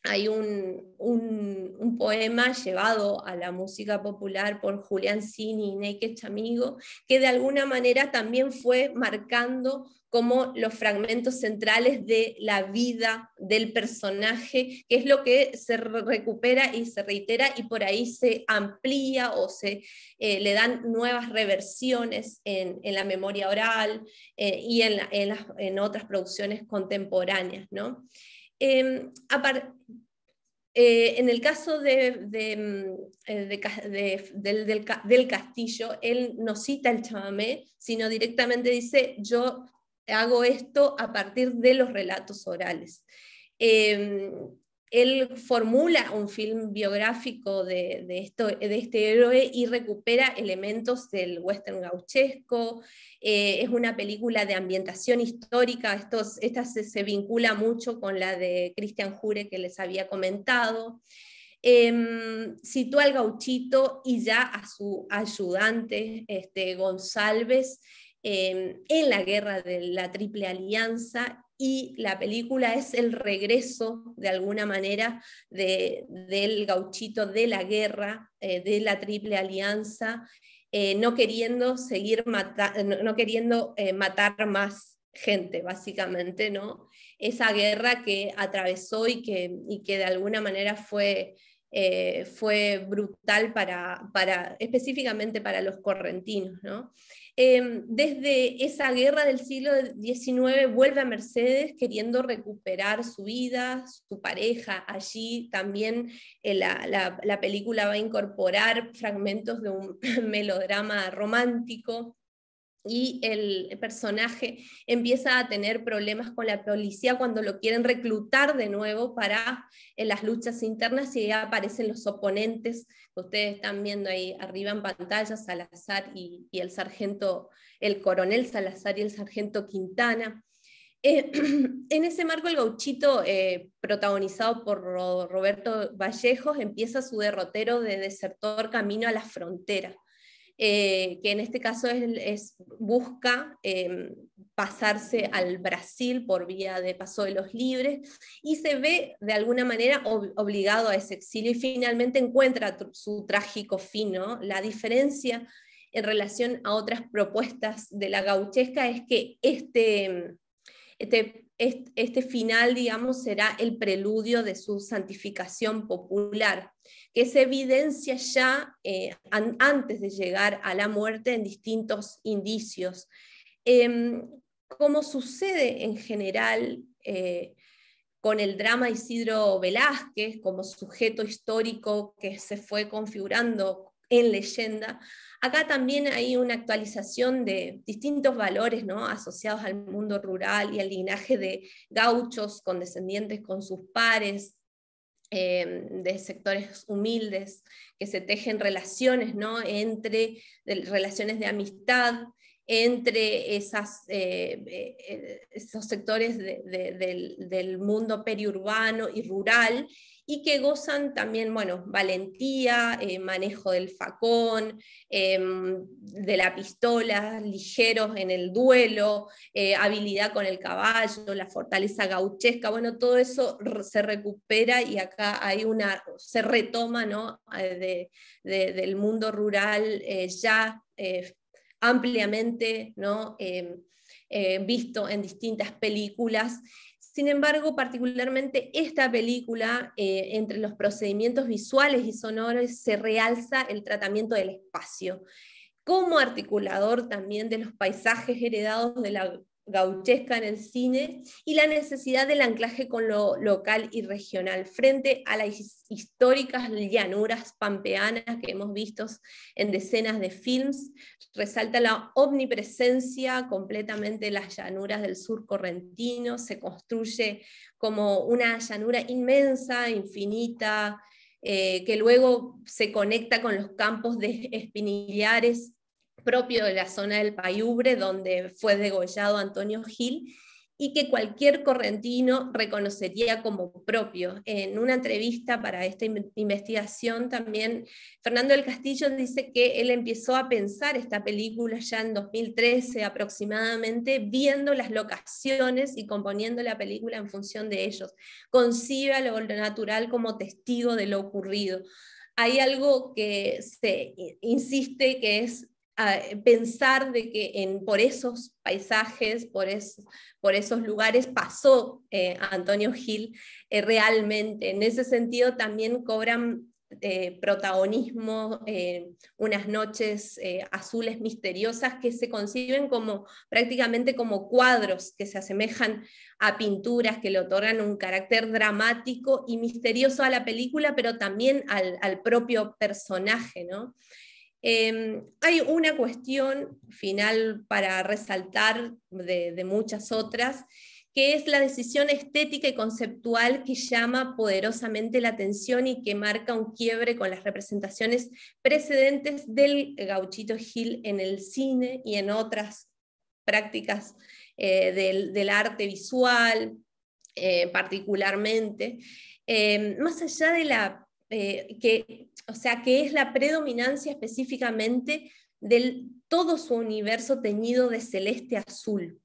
hay un poema llevado a la música popular por Julián Cini y Neike Chamigo, que de alguna manera también fue marcando como los fragmentos centrales de la vida del personaje, que es lo que se recupera y se reitera, y por ahí se amplía o se le dan nuevas reversiones en la memoria oral y en otras producciones contemporáneas, ¿no? En el caso del Castillo, él no cita el chamamé, sino directamente dice: yo hago esto a partir de los relatos orales. Él formula un film biográfico de este héroe y recupera elementos del western gauchesco. Es una película de ambientación histórica, esta se vincula mucho con la de Cristian Jure que les había comentado. Sitúa al gauchito y ya a su ayudante, González, en la guerra de la Triple Alianza, y la película es el regreso, de alguna manera, del gauchito de la guerra, de la Triple Alianza, no queriendo matar más gente, básicamente, ¿no? Esa guerra que atravesó y que de alguna manera fue brutal específicamente para los correntinos, ¿no? Desde esa guerra del siglo XIX vuelve a Mercedes queriendo recuperar su vida, su pareja. Allí también la película va a incorporar fragmentos de un melodrama romántico, y el personaje empieza a tener problemas con la policía cuando lo quieren reclutar de nuevo para las luchas internas, y aparecen los oponentes que ustedes están viendo ahí arriba en pantalla, Salazar y el coronel Salazar y el sargento Quintana. En ese marco, el gauchito, protagonizado por Roberto Vallejos, empieza su derrotero de desertor camino a la frontera. Que en este caso busca pasarse al Brasil por vía de Paso de los Libres, y se ve de alguna manera obligado a ese exilio, y finalmente encuentra su trágico fin, ¿no? La diferencia en relación a otras propuestas de la gauchesca es que este final, digamos, será el preludio de su santificación popular, que se evidencia ya antes de llegar a la muerte en distintos indicios. Como sucede en general con el drama Isidro Velázquez como sujeto histórico que se fue configurando en leyenda, acá también hay una actualización de distintos valores, ¿no?, asociados al mundo rural y al linaje de gauchos condescendientes con sus pares, de sectores humildes, que se tejen relaciones, ¿no?, relaciones de amistad entre esos sectores del mundo periurbano y rural, y que gozan también, bueno, valentía, manejo del facón, de la pistola, ligeros en el duelo, habilidad con el caballo, la fortaleza gauchesca. Bueno, todo eso se recupera, y acá se retoma, ¿no?, del mundo rural ya ampliamente, ¿no?, visto en distintas películas. Sin embargo, particularmente esta película, entre los procedimientos visuales y sonoros, se realza el tratamiento del espacio, como articulador también de los paisajes heredados de la gauchesca en el cine, y la necesidad del anclaje con lo local y regional, frente a las históricas llanuras pampeanas que hemos visto en decenas de films. Resalta la omnipresencia completamente de las llanuras del sur correntino, se construye como una llanura inmensa, infinita, que luego se conecta con los campos de espinillares propio de la zona del Payubre, donde fue degollado Antonio Gil, y que cualquier correntino reconocería como propio. En una entrevista para esta investigación también, Fernando del Castillo dice que él empezó a pensar esta película ya en 2013 aproximadamente, viendo las locaciones y componiendo la película en función de ellos. Concibe a lo natural como testigo de lo ocurrido. Hay algo que se insiste, que es pensar de que por esos paisajes, por esos lugares pasó Antonio Gil realmente. En ese sentido también cobran protagonismo unas noches azules misteriosas que se conciben como prácticamente como cuadros que se asemejan a pinturas que le otorgan un carácter dramático y misterioso a la película, pero también al propio personaje, ¿no? Hay una cuestión final para resaltar de muchas otras, que es la decisión estética y conceptual que llama poderosamente la atención y que marca un quiebre con las representaciones precedentes del Gauchito Gil en el cine y en otras prácticas del arte visual, particularmente. Más allá de la que es la predominancia específicamente de todo su universo teñido de celeste azul.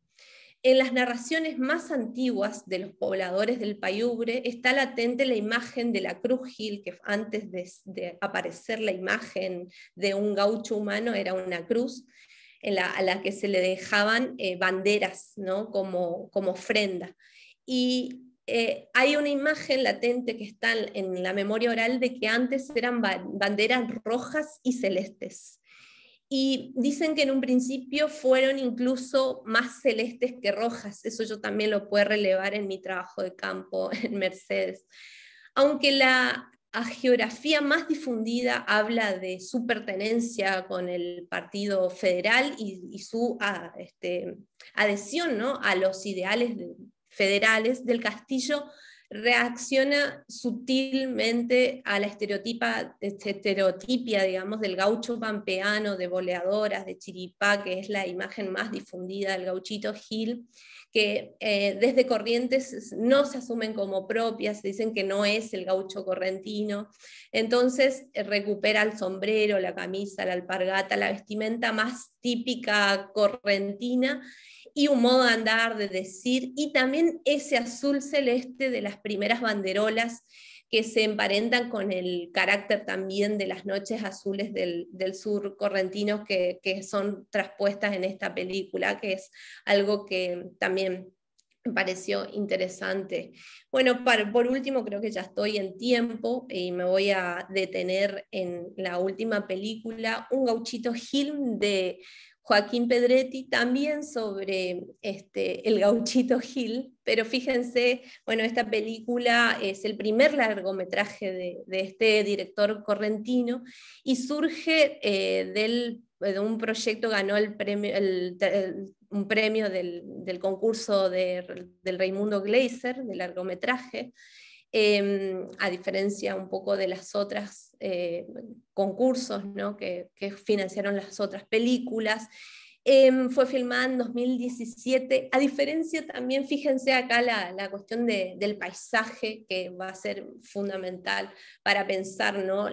En las narraciones más antiguas de los pobladores del Payubre está latente la imagen de la Cruz Gil, que antes de aparecer la imagen de un gaucho humano era una cruz, a la que se le dejaban banderas, ¿no? como ofrenda. Y hay una imagen latente que está en la memoria oral de que antes eran banderas rojas y celestes. Y dicen que en un principio fueron incluso más celestes que rojas. Eso yo también lo puedo relevar en mi trabajo de campo en Mercedes. Aunque la geografía más difundida habla de su pertenencia con el Partido Federal y su adhesión, ¿no? a los ideales federales, del Castillo reacciona sutilmente a la estereotipia, digamos, del gaucho pampeano, de boleadoras, de Chiripá, que es la imagen más difundida del gauchito Gil, que desde Corrientes no se asumen como propias, dicen que no es el gaucho correntino. Entonces recupera el sombrero, la camisa, la alpargata, la vestimenta más típica correntina, y un modo de andar, de decir, y también ese azul celeste de las primeras banderolas que se emparentan con el carácter también de las noches azules del sur correntino que son traspuestas en esta película, que es algo que también me pareció interesante. Bueno, por último, creo que ya estoy en tiempo y me voy a detener en la última película, Un Gauchito Gil, de Joaquín Pedretti, también sobre el Gauchito Gil, pero fíjense, bueno, esta película es el primer largometraje de este director correntino y surge de un proyecto, ganó el premio, un premio del concurso del Raimundo Gleiser, de largometraje, a diferencia un poco de las otras concursos, ¿no? que financiaron las otras películas. Fue filmada en 2017, a diferencia también, fíjense acá la cuestión del paisaje, que va a ser fundamental para pensar, ¿no?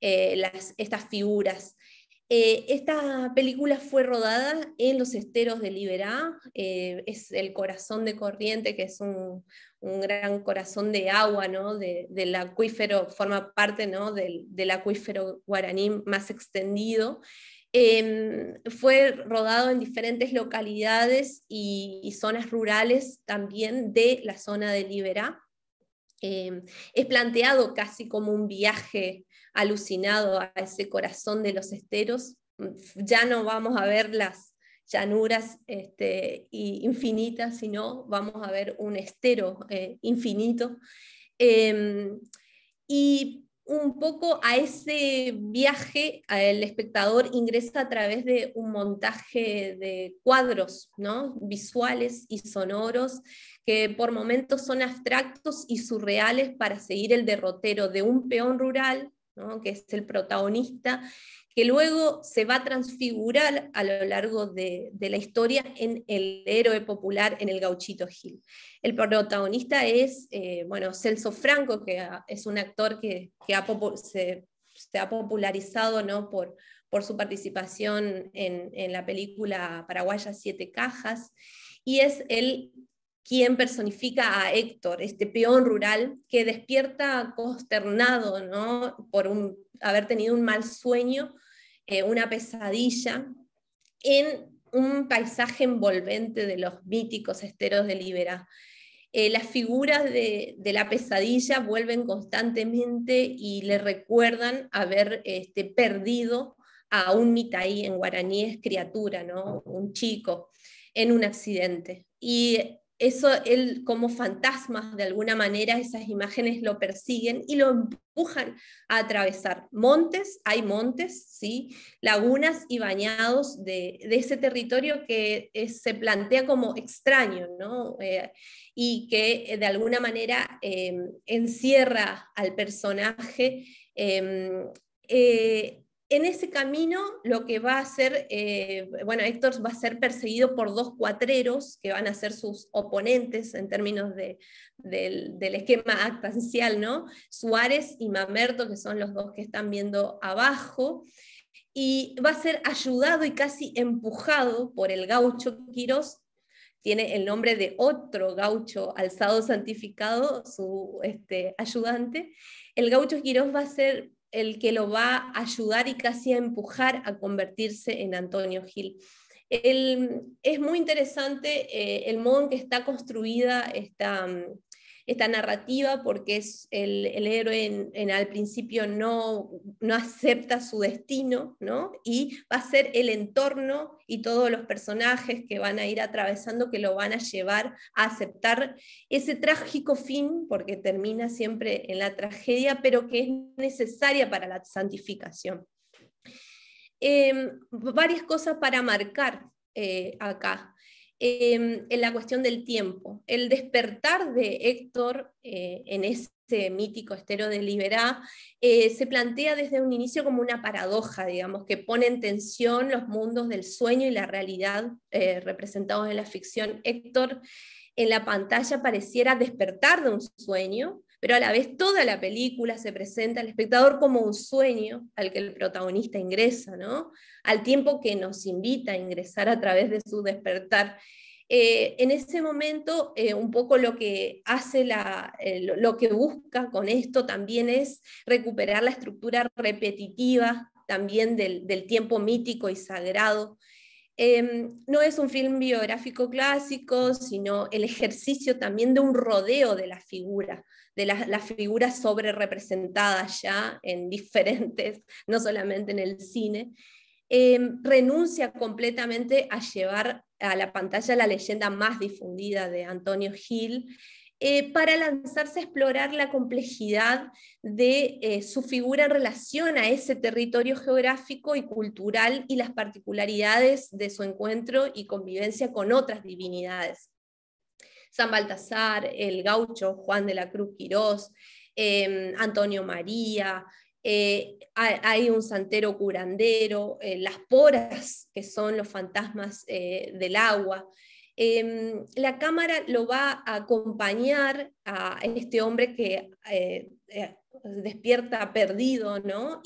estas figuras. Esta película fue rodada en los esteros de Liberá, es el corazón de Corrientes, que es un gran corazón de agua, ¿no? del acuífero, forma parte, ¿no? del acuífero guaraní más extendido. Fue rodado en diferentes localidades y zonas rurales también de la zona de Liberá. Es planteado casi como un viaje alucinado a ese corazón de los esteros. Ya no vamos a ver las llanuras infinitas, sino vamos a ver un estero infinito. Y un poco a ese viaje el espectador ingresa a través de un montaje de cuadros, ¿no? visuales y sonoros, que por momentos son abstractos y surreales para seguir el derrotero de un peón rural, ¿no? que es el protagonista, que luego se va a transfigurar a lo largo de la historia en el héroe popular, en el Gauchito Gil. El protagonista es Celso Franco, que es un actor que se ha popularizado, ¿no?, por su participación en la película paraguaya Siete Cajas, y es él quien personifica a Héctor, este peón rural que despierta consternado, ¿no?, por haber tenido un mal sueño, una pesadilla, en un paisaje envolvente de los míticos esteros de Liberá. Las figuras de la pesadilla vuelven constantemente y le recuerdan haber perdido a un mitaí, en guaraní es criatura, ¿no?, un chico, en un accidente. Y eso, él como fantasmas, de alguna manera, esas imágenes lo persiguen y lo empujan a atravesar montes, hay montes, ¿sí?, lagunas y bañados de ese territorio que se plantea como extraño, ¿no?, y que de alguna manera encierra al personaje. En ese camino lo que va a hacer, Héctor va a ser perseguido por dos cuatreros que van a ser sus oponentes en términos del esquema actancial, ¿no?, Suárez y Mamerto, que son los dos que están viendo abajo, y va a ser ayudado y casi empujado por el gaucho Quirós. Tiene el nombre de otro gaucho alzado santificado, su ayudante. El gaucho Quirós va a ser el que lo va a ayudar y casi a empujar a convertirse en Antonio Gil. Es muy interesante el modo en que está construida esta narrativa, porque es el héroe al principio no acepta su destino, ¿no?, y va a ser el entorno y todos los personajes que van a ir atravesando que lo van a llevar a aceptar ese trágico fin, porque termina siempre en la tragedia, pero que es necesaria para la santificación. Varias cosas para marcar acá. En la cuestión del tiempo. El despertar de Héctor en ese mítico estero de Liberá se plantea desde un inicio como una paradoja, digamos, que pone en tensión los mundos del sueño y la realidad representados en la ficción. Héctor en la pantalla pareciera despertar de un sueño, pero a la vez toda la película se presenta al espectador como un sueño al que el protagonista ingresa, ¿no?, al tiempo que nos invita a ingresar a través de su despertar. En ese momento, un poco lo que hace lo que busca con esto también es recuperar la estructura repetitiva también del tiempo mítico y sagrado. No es un film biográfico clásico, sino el ejercicio también de un rodeo de la figura, de las figuras sobre representadas ya en diferentes, no solamente en el cine. Renuncia completamente a llevar a la pantalla la leyenda más difundida de Antonio Gil, para lanzarse a explorar la complejidad de su figura en relación a ese territorio geográfico y cultural y las particularidades de su encuentro y convivencia con otras divinidades. San Baltasar, el gaucho Juan de la Cruz Quirós, Antonio María, hay un santero curandero, las poras, que son los fantasmas del agua. La cámara lo va a acompañar a este hombre que despierta perdido, ¿no?,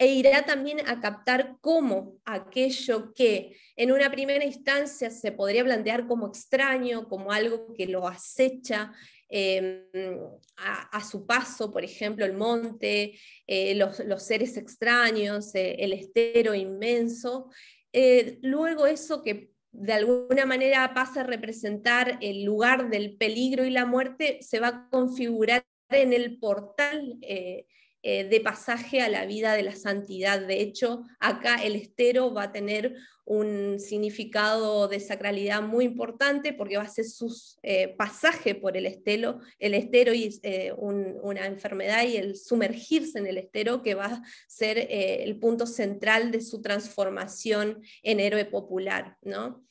e irá también a captar cómo aquello que en una primera instancia se podría plantear como extraño, como algo que lo acecha a su paso, por ejemplo, el monte, los seres extraños, el estero inmenso, luego eso que de alguna manera pasa a representar el lugar del peligro y la muerte, se va a configurar en el portal de pasaje a la vida de la santidad. De hecho, acá el estero va a tener un significado de sacralidad muy importante, porque va a ser su pasaje por el estero y una enfermedad, y el sumergirse en el estero, que va a ser el punto central de su transformación en héroe popular, ¿no?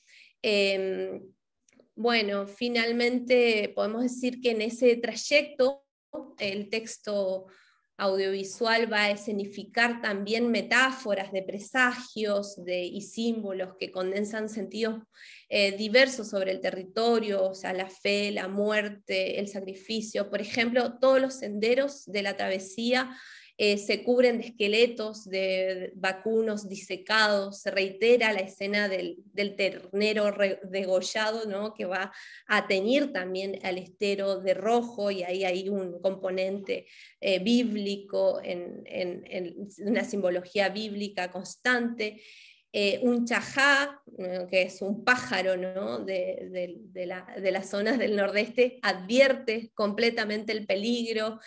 Bueno, finalmente podemos decir que en ese trayecto el texto audiovisual va a escenificar también metáforas de presagios y símbolos que condensan sentidos diversos sobre el territorio, o sea, la fe, la muerte, el sacrificio. Por ejemplo, todos los senderos de la travesía se cubren de esqueletos de vacunos disecados, se reitera la escena del ternero degollado, ¿no? Que va a teñir también al estero de rojo, y ahí hay un componente bíblico, en una simbología bíblica constante. Un chajá, que es un pájaro, ¿no? de las zonas del nordeste, advierte completamente el peligro.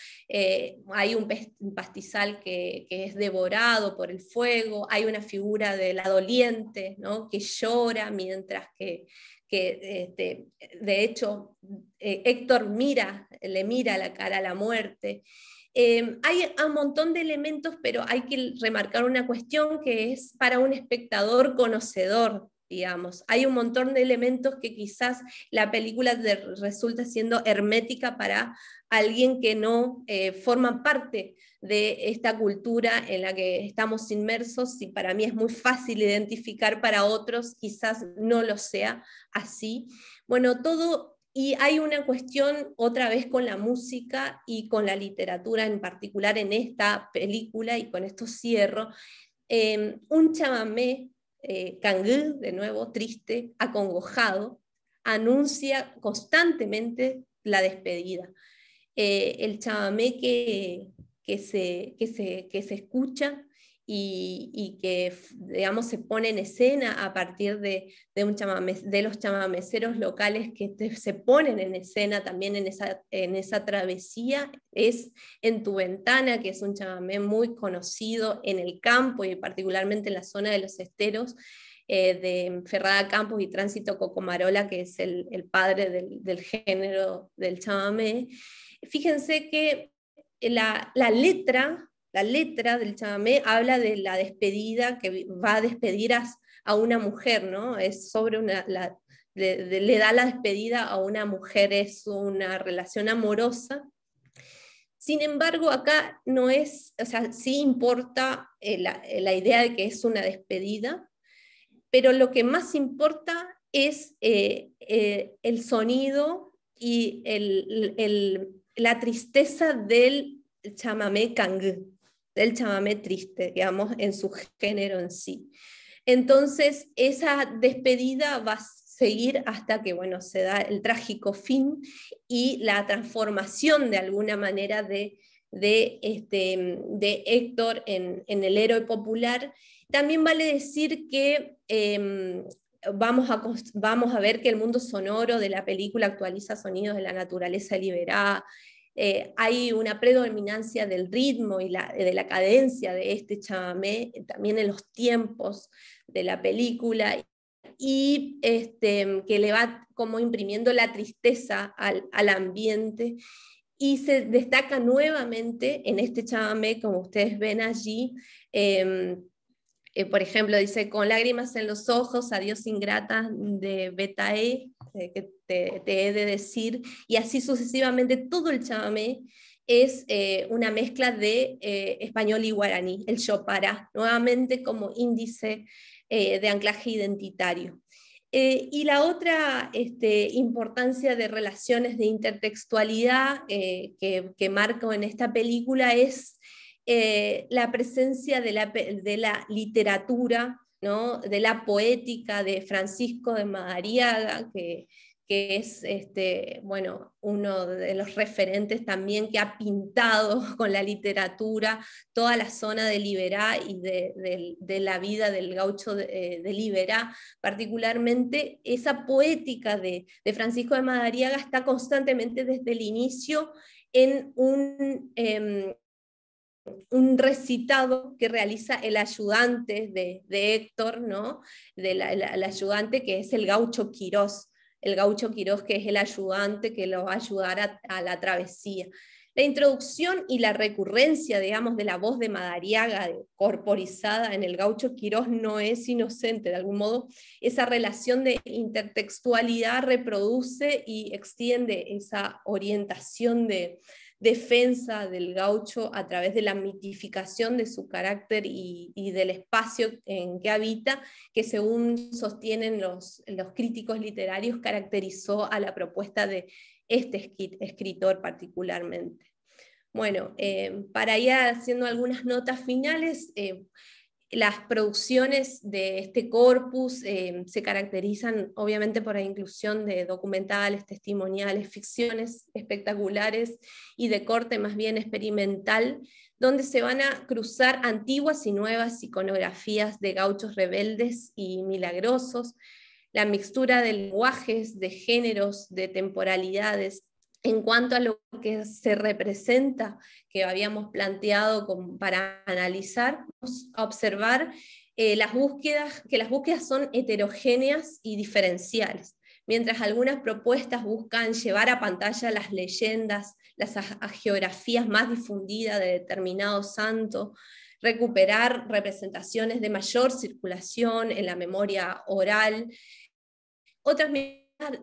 Hay un pastizal que es devorado por el fuego, hay una figura de la doliente, ¿no? Que llora mientras que de hecho Héctor le mira la cara a la muerte. Hay un montón de elementos, pero hay que remarcar una cuestión que es para un espectador conocedor, digamos. Hay un montón de elementos que quizás la película resulta siendo hermética para alguien que no forma parte de esta cultura en la que estamos inmersos, y para mí es muy fácil identificar, para otros quizás no lo sea así. Bueno, todo. Y hay una cuestión otra vez con la música y con la literatura en particular en esta película, y con esto cierro. Un chamamé, cangú, de nuevo, triste, acongojado, anuncia constantemente la despedida. El chamamé que se escucha y que, digamos, se pone en escena a partir de los chamameceros locales que se ponen en escena también en esa travesía, es En tu ventana, que es un chamamé muy conocido en el campo y particularmente en la zona de los esteros, de Ferrada Campos y Tránsito Cocomarola, que es el padre del género del chamamé. Fíjense que la letra del chamamé habla de la despedida, que va a despedir a una mujer, ¿no? Es sobre le da la despedida a una mujer, es una relación amorosa. Sin embargo, acá no es, o sea, sí importa la idea de que es una despedida, pero lo que más importa es el sonido y la tristeza del chamamé cangú, del chamamé triste, digamos, en su género en sí. Entonces, esa despedida va a seguir hasta que, bueno, se da el trágico fin y la transformación de alguna manera de Héctor en el héroe popular. También vale decir que vamos a ver que el mundo sonoro de la película actualiza sonidos de la naturaleza liberada. Hay una predominancia del ritmo y de la cadencia de este chamamé, también en los tiempos de la película, y que le va como imprimiendo la tristeza al ambiente, y se destaca nuevamente en este chamamé, como ustedes ven allí. Por ejemplo, dice: con lágrimas en los ojos, adiós ingrata de Betae, que te he de decir, y así sucesivamente. Todo el chamamé es una mezcla de español y guaraní, el chopara, nuevamente como índice de anclaje identitario. Y la otra importancia de relaciones de intertextualidad que marco en esta película es la presencia de la literatura, ¿no? De la poética de Francisco de Madariaga, que es bueno, uno de los referentes también, que ha pintado con la literatura toda la zona de Liberá y de la vida del gaucho de Liberá. Particularmente esa poética de Francisco de Madariaga está constantemente desde el inicio en un recitado que realiza el ayudante de Héctor, ¿no? El ayudante, que es el gaucho Quirós, que es el ayudante que lo va a ayudar a la travesía. La introducción y la recurrencia, digamos, de la voz de Madariaga corporizada en el Gaucho Quirós no es inocente, de algún modo. Esa relación de intertextualidad reproduce y extiende esa orientación de defensa del gaucho a través de la mitificación de su carácter y del espacio en que habita, que según sostienen los críticos literarios caracterizó a la propuesta de este escritor particularmente. Bueno, para ir haciendo algunas notas finales, las producciones de este corpus se caracterizan obviamente por la inclusión de documentales, testimoniales, ficciones espectaculares y de corte más bien experimental, donde se van a cruzar antiguas y nuevas iconografías de gauchos rebeldes y milagrosos, la mixtura de lenguajes, de géneros, de temporalidades. En cuanto a lo que se representa, que habíamos planteado para analizar, vamos a observar que las búsquedas son heterogéneas y diferenciales. Mientras algunas propuestas buscan llevar a pantalla las leyendas, las hagiografías más difundidas de determinado santo, recuperar representaciones de mayor circulación en la memoria oral, otras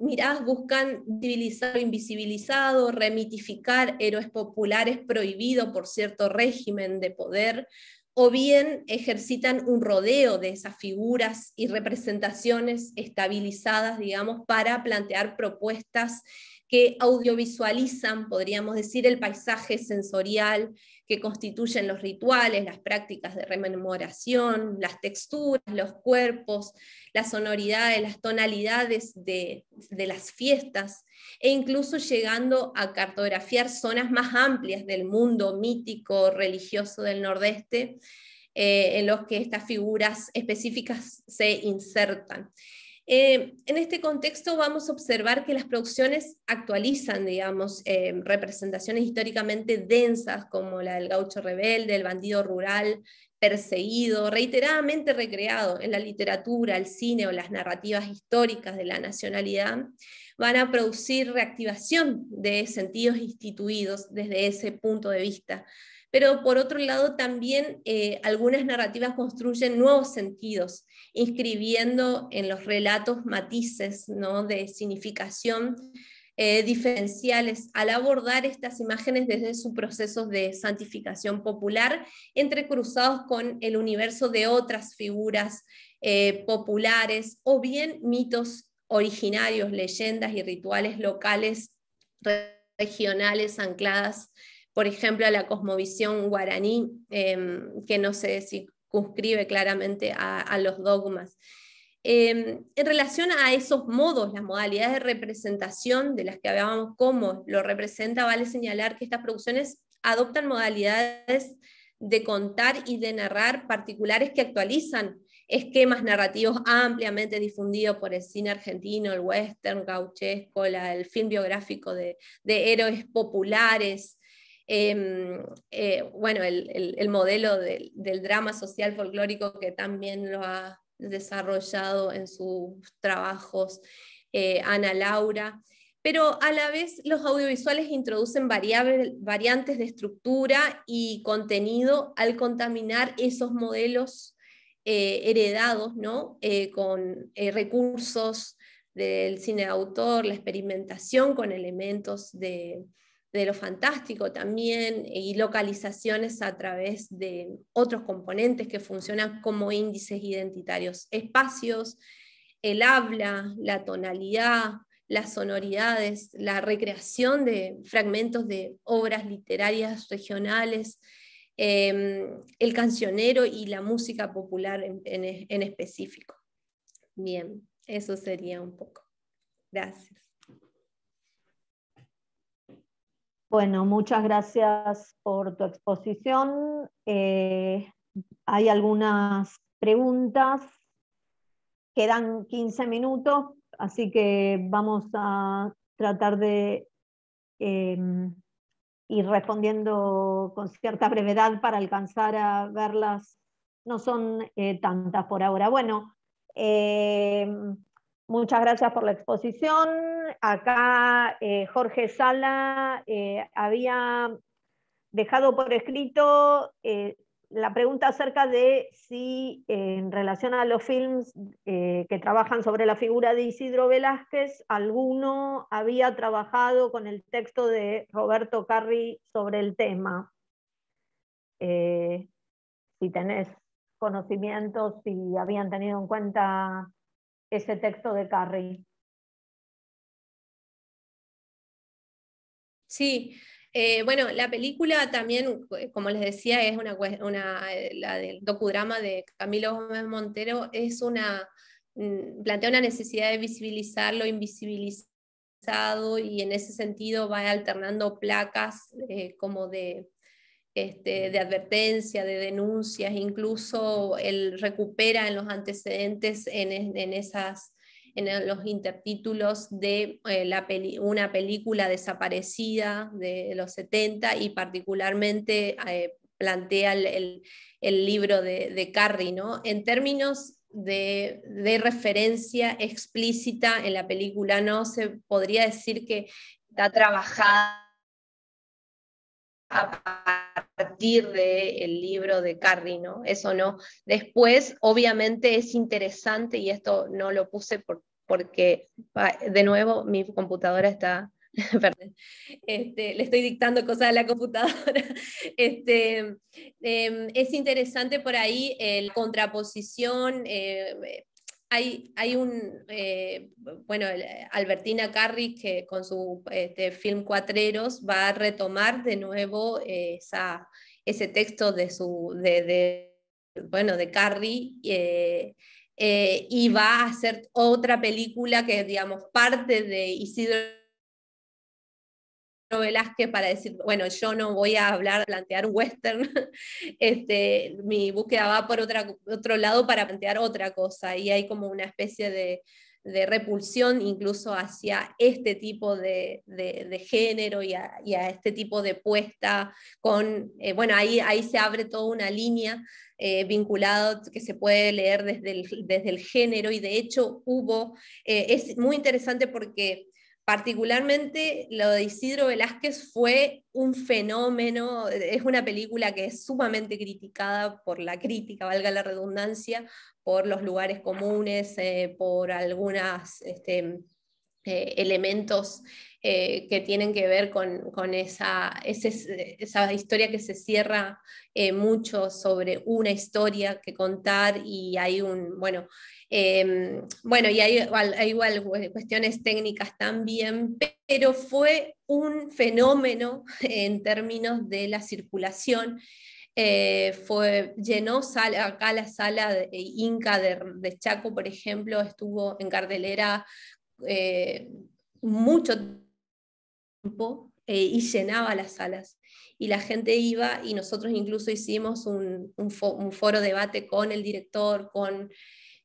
miradas buscan visibilizar lo invisibilizado, remitificar héroes populares prohibidos por cierto régimen de poder, o bien ejercitan un rodeo de esas figuras y representaciones estabilizadas, digamos, para plantear propuestas que audiovisualizan, podríamos decir, el paisaje sensorial que constituyen los rituales, las prácticas de rememoración, las texturas, los cuerpos, las sonoridades, las tonalidades de las fiestas, e incluso llegando a cartografiar zonas más amplias del mundo mítico, religioso del Nordeste, en los que estas figuras específicas se insertan. En este contexto vamos a observar que las producciones actualizan, digamos, representaciones históricamente densas como la del gaucho rebelde, el bandido rural perseguido, reiteradamente recreado en la literatura, el cine o las narrativas históricas de la nacionalidad, van a producir reactivación de sentidos instituidos desde ese punto de vista. Pero por otro lado también algunas narrativas construyen nuevos sentidos, inscribiendo en los relatos matices, ¿no?, de significación diferenciales al abordar estas imágenes desde sus procesos de santificación popular, entrecruzados con el universo de otras figuras populares o bien mitos originarios, leyendas y rituales locales, regionales, ancladas, por ejemplo, a la cosmovisión guaraní, que no se circunscribe claramente a los dogmas. En relación a esos modos, las modalidades de representación de las que hablábamos, cómo lo representa, vale señalar que estas producciones adoptan modalidades de contar y de narrar particulares que actualizan esquemas narrativos ampliamente difundidos por el cine argentino, el western gauchesco, el film biográfico de héroes populares. Bueno, el modelo del drama social folclórico que también lo ha desarrollado en sus trabajos Ana Laura, pero a la vez los audiovisuales introducen variantes de estructura y contenido al contaminar esos modelos heredados, ¿no? Con recursos del cine de autor, la experimentación con elementos de lo fantástico también, y localizaciones a través de otros componentes que funcionan como índices identitarios, espacios, el habla, la tonalidad, las sonoridades, la recreación de fragmentos de obras literarias regionales, el cancionero y la música popular en específico. Bien, eso sería un poco. Gracias. Bueno, muchas gracias por tu exposición. Hay algunas preguntas. Quedan 15 minutos, así que vamos a tratar de ir respondiendo con cierta brevedad para alcanzar a verlas. No son tantas por ahora. Bueno, Muchas gracias por la exposición. Acá Jorge Sala había dejado por escrito la pregunta acerca de si en relación a los films que trabajan sobre la figura de Isidro Velázquez, alguno había trabajado con el texto de Roberto Carri sobre el tema. Si tenés conocimientos, si habían tenido en cuenta ese texto de Carri. Sí, bueno, la película también, como les decía, es la del docudrama de Camilo Gómez Montero, plantea una necesidad de visibilizar lo invisibilizado y en ese sentido va alternando placas como de advertencia, de denuncias, incluso él recupera en los antecedentes, en los intertítulos de una película desaparecida de los 70 y particularmente plantea el libro de Carri, ¿no? En términos de referencia explícita en la película no se podría decir que está trabajada a partir del libro de Carri, ¿no? Eso no. Después, obviamente, es interesante, y esto no lo puse porque, de nuevo, mi computadora está... Perdón, le estoy dictando cosas a la computadora. Es interesante por ahí la contraposición. Bueno, Albertina Carri, que con su film Cuatreros va a retomar de nuevo ese texto bueno, de Carri, y va a hacer otra película que, digamos, parte de Isidro Velázquez para decir, bueno, yo no voy a plantear un western, mi búsqueda va por otro lado para plantear otra cosa, y hay como una especie de repulsión incluso hacia este tipo de género y a este tipo de puesta bueno, ahí se abre toda una línea vinculado que se puede leer desde el género, y de hecho es muy interesante porque particularmente lo de Isidro Velázquez fue un fenómeno, es una película que es sumamente criticada por la crítica, valga la redundancia, por los lugares comunes, por algunos elementos que tienen que ver con esa historia que se cierra mucho sobre una historia que contar, y hay y hay igual cuestiones técnicas también, pero fue un fenómeno en términos de la circulación. Llenó acá la sala Inca de Chaco, por ejemplo, estuvo en cartelera mucho tiempo y llenaba las salas. Y la gente iba, y nosotros incluso hicimos un foro debate con el director, con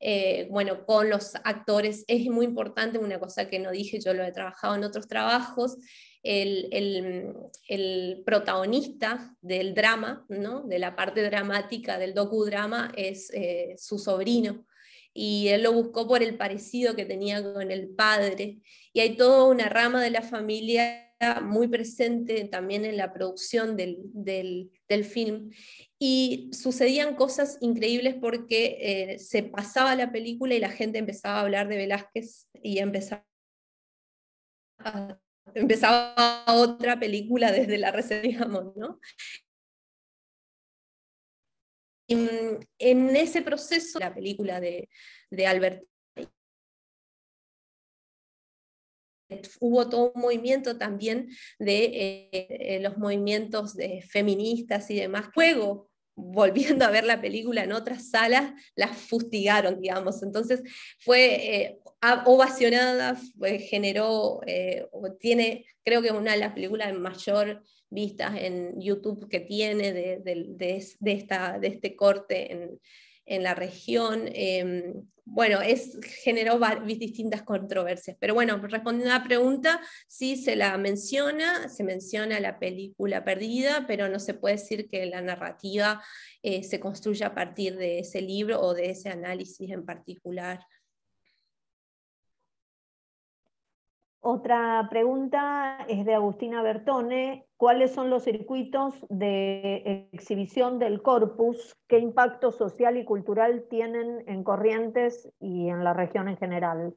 los actores. Es muy importante, una cosa que no dije, yo lo he trabajado en otros trabajos, el protagonista del drama, ¿no? De la parte dramática del docudrama, es su sobrino, y él lo buscó por el parecido que tenía con el padre, y hay toda una rama de la familia muy presente también en la producción del film, y sucedían cosas increíbles porque se pasaba la película y la gente empezaba a hablar de Velázquez, y empezaba otra película desde la reseña, digamos, ¿no? Y, en ese proceso, la película de Albert, hubo todo un movimiento también de los movimientos feministas y demás. Luego, volviendo a ver la película en otras salas, las fustigaron, digamos. Entonces fue ovacionada, generó, creo que una de las películas de mayor vistas en YouTube que tiene de este corte en la región. Bueno, generó distintas controversias, pero bueno, respondiendo a la pregunta, sí se menciona la película perdida, pero no se puede decir que la narrativa se construya a partir de ese libro o de ese análisis en particular. Otra pregunta es de Agustina Bertone. ¿Cuáles son los circuitos de exhibición del Corpus? ¿Qué impacto social y cultural tienen en Corrientes y en la región en general?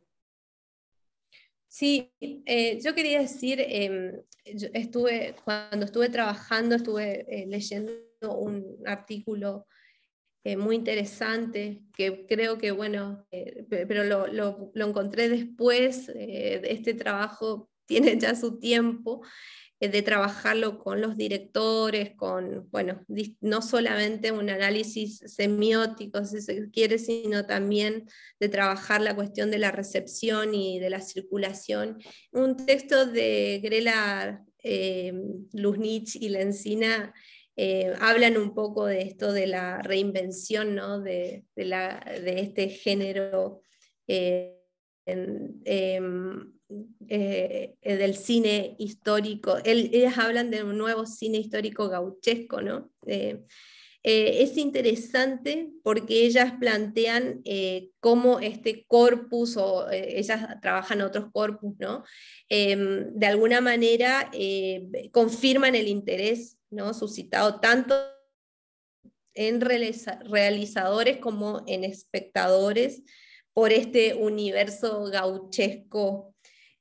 Sí, yo quería decir, cuando estuve trabajando, estuve leyendo un artículo muy interesante, que creo que, bueno, pero lo encontré después, este trabajo tiene ya su tiempo, de trabajarlo con los directores, con, bueno, no solamente un análisis semiótico, si se quiere, sino también de trabajar la cuestión de la recepción y de la circulación. Un texto de Grela Luznich y Lencina hablan un poco de esto de la reinvención, ¿no? de este género del cine histórico. Ellas hablan de un nuevo cine histórico gauchesco, ¿no? Es interesante porque ellas plantean cómo este corpus, o ellas trabajan otros corpus, ¿no? De alguna manera confirman el interés, ¿no? Suscitado tanto en realizadores como en espectadores por este universo gauchesco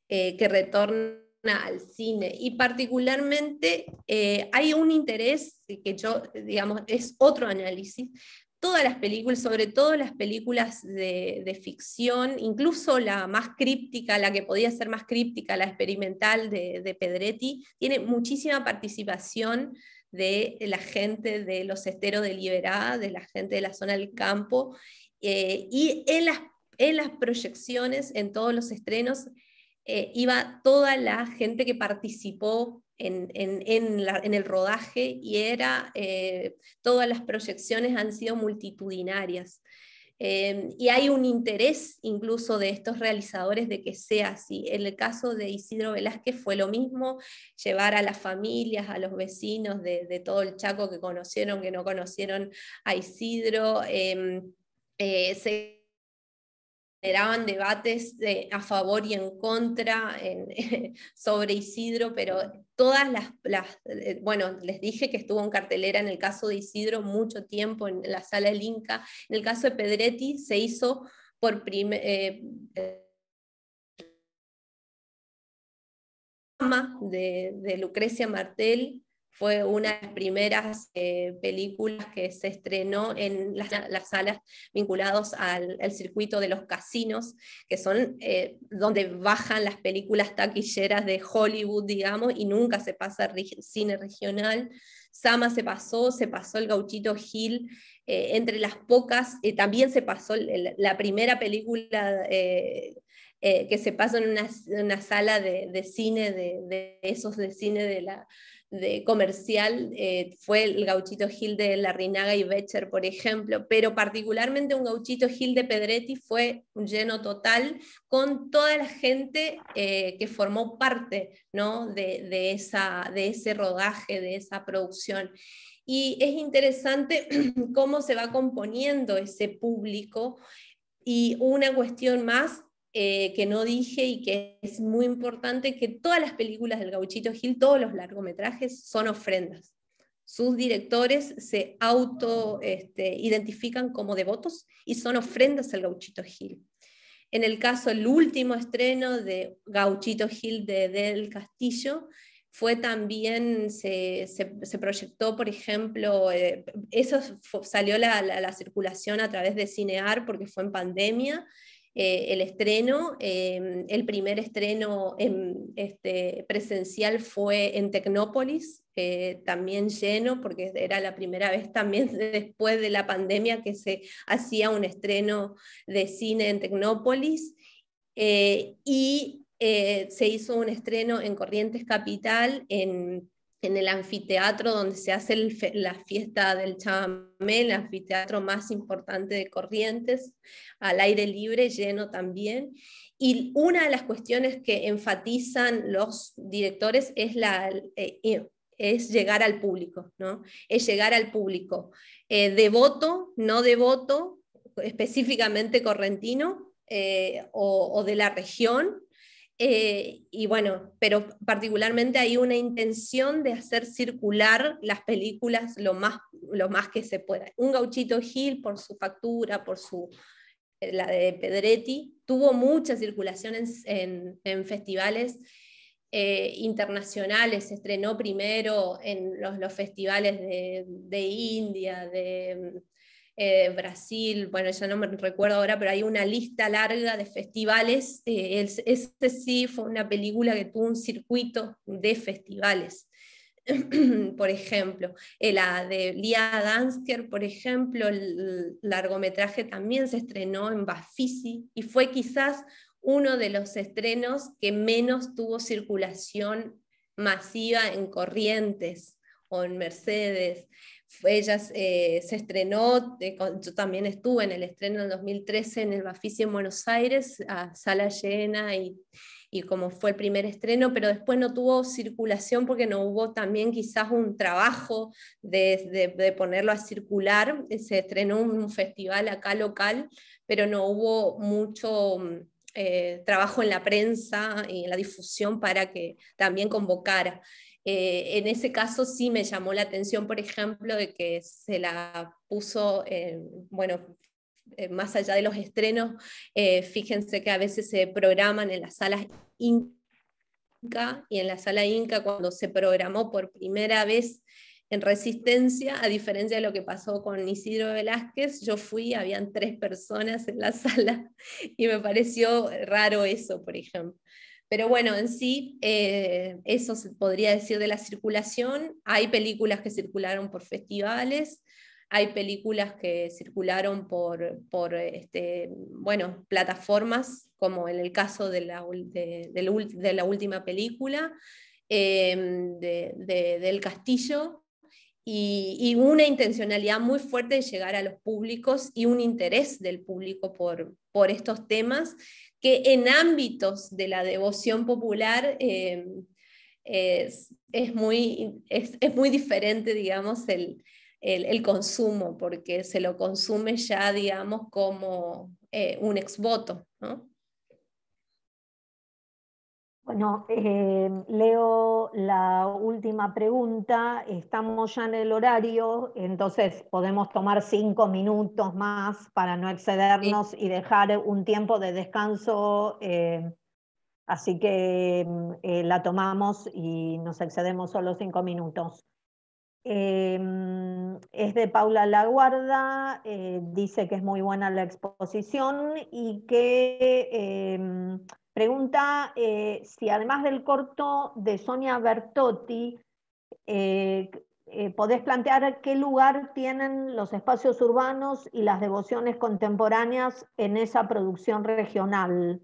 que retorna al cine. Y particularmente hay un interés que yo, digamos, es otro análisis. Todas las películas, sobre todo las películas de ficción, incluso la más críptica, la que podía ser más críptica, la experimental de Pedretti, tiene muchísima participación de la gente de los esteros de Liberá, de la gente de la zona del campo, y en las proyecciones, en todos los estrenos, iba toda la gente que participó en el rodaje, y todas las proyecciones han sido multitudinarias. Y hay un interés incluso de estos realizadores de que sea así. En el caso de Isidro Velázquez fue lo mismo, llevar a las familias, a los vecinos de todo el Chaco que conocieron, que no conocieron a Isidro. Se generaban debates a favor y en contra sobre Isidro, pero todas bueno, les dije que estuvo en cartelera en el caso de Isidro mucho tiempo en la Sala del Inca. En el caso de Pedretti se hizo por de Lucrecia Martel. Fue una de las primeras películas que se estrenó en las salas vinculadas al circuito de los casinos, que son donde bajan las películas taquilleras de Hollywood, digamos, y nunca se pasa cine regional. Sama se pasó el Gauchito Gil, entre las pocas, también se pasó la primera película que se pasa en una sala de cine, de esos de cine de comercial, fue el Gauchito Gil de Larrinaga y Becher, por ejemplo, pero particularmente un Gauchito Gil de Pedretti fue un lleno total, con toda la gente que formó parte, ¿no? de ese rodaje, de esa producción. Y es interesante cómo se va componiendo ese público. Y una cuestión más que no dije y que es muy importante, que todas las películas del Gauchito Gil, todos los largometrajes, son ofrendas. Sus directores se identifican como devotos y son ofrendas al Gauchito Gil. En el caso, el último estreno de Gauchito Gil del Castillo, fue también, se proyectó, por ejemplo, eso salió la circulación a través de Cinear porque fue en pandemia, el estreno, el primer estreno presencial fue en Tecnópolis, también lleno, porque era la primera vez también después de la pandemia que se hacía un estreno de cine en Tecnópolis, y se hizo un estreno en Corrientes Capital, en el anfiteatro donde se hace la fiesta del chamamé, el anfiteatro más importante de Corrientes, al aire libre, lleno también. Y una de las cuestiones que enfatizan los directores es llegar al público, ¿no? Es llegar al público, devoto, no devoto, específicamente correntino, o de la región, Y bueno, pero particularmente hay una intención de hacer circular las películas lo más que se pueda. Un Gauchito Gil, por su factura, la de Pedretti, tuvo mucha circulación en festivales internacionales. Se estrenó primero en los festivales de India, de Brasil, bueno, ya no me recuerdo ahora, pero hay una lista larga de festivales. Este sí fue una película que tuvo un circuito de festivales. Por ejemplo, la de Lia Dansker, por ejemplo, el largometraje también se estrenó en Bafisi y fue quizás uno de los estrenos que menos tuvo circulación masiva en Corrientes o en Mercedes. Ella se estrenó, yo también estuve en el estreno del 2013 en el Bafisi en Buenos Aires, a sala llena y como fue el primer estreno, pero después no tuvo circulación porque no hubo también quizás un trabajo de ponerlo a circular. Se estrenó un festival acá local, pero no hubo mucho trabajo en la prensa y en la difusión para que también convocara. En ese caso sí me llamó la atención, por ejemplo, de que se la puso, bueno, más allá de los estrenos, fíjense que a veces se programan en las salas Inca, y en la sala Inca cuando se programó por primera vez en Resistencia, a diferencia de lo que pasó con Isidro Velázquez, yo fui, habían 3 personas en la sala y me pareció raro eso, por ejemplo. Pero bueno, en sí, eso se podría decir de la circulación. Hay películas que circularon por festivales, hay películas que circularon por bueno, plataformas, como en el caso de la última película, del Castillo, y una intencionalidad muy fuerte de llegar a los públicos y un interés del público por estos temas, que en ámbitos de la devoción popular es muy diferente, digamos, el consumo, porque se lo consume ya, digamos, como un exvoto, ¿no? Bueno, leo la última pregunta. Estamos ya en el horario, entonces podemos tomar 5 minutos más para no excedernos y dejar un tiempo de descanso. Así que la tomamos y nos excedemos solo 5 minutos. Es de Paula Laguarda, dice que es muy buena la exposición y que pregunta si además del corto de Sonia Bertotti, podés plantear qué lugar tienen los espacios urbanos y las devociones contemporáneas en esa producción regional.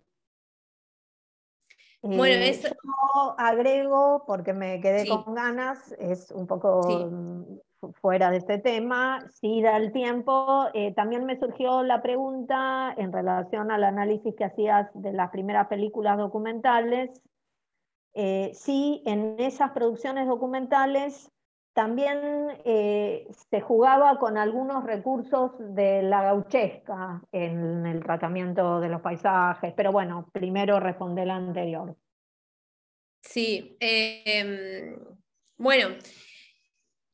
Bueno, yo agrego, porque me quedé sí, con ganas, es un poco sí. fuera de este tema, si da el tiempo. También me surgió la pregunta en relación al análisis que hacías de las primeras películas documentales, si en esas producciones documentales también se jugaba con algunos recursos de la gauchesca en el tratamiento de los paisajes, pero bueno, primero responde la anterior. Sí, bueno,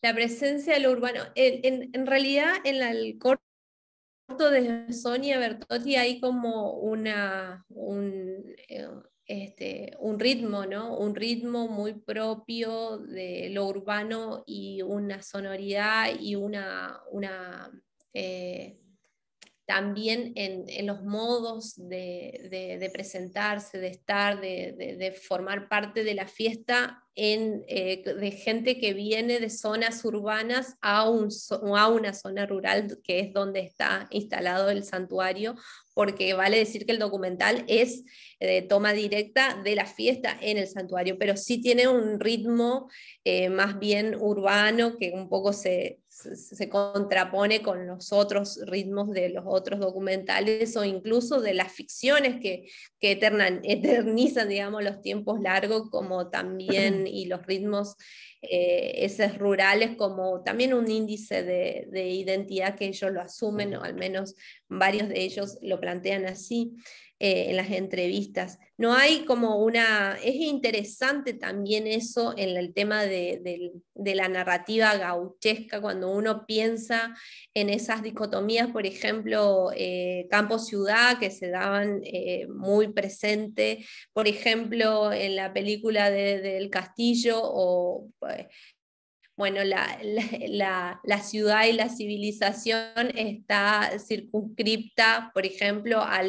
la presencia de lo urbano. En realidad, el corto de Sonia Bertotti hay como un ritmo, ¿no? Un ritmo muy propio de lo urbano y una sonoridad y también en los modos de presentarse, de estar, de formar parte de la fiesta, de gente que viene de zonas urbanas a una zona rural, que es donde está instalado el santuario, porque vale decir que el documental es toma directa de la fiesta en el santuario, pero sí tiene un ritmo más bien urbano que un poco se contrapone con los otros ritmos de los otros documentales o incluso de las ficciones que eternizan, digamos, los tiempos largos, como también, y los ritmos esos rurales, como también un índice de identidad que ellos lo asumen, o al menos varios de ellos lo plantean así. en las entrevistas. No hay como una... Es interesante también eso en el tema de la narrativa gauchesca, cuando uno piensa en esas dicotomías, por ejemplo, campo-ciudad, que se daban muy presente, por ejemplo, en la película del Castillo, o bueno, la ciudad y la civilización está circunscripta, por ejemplo, a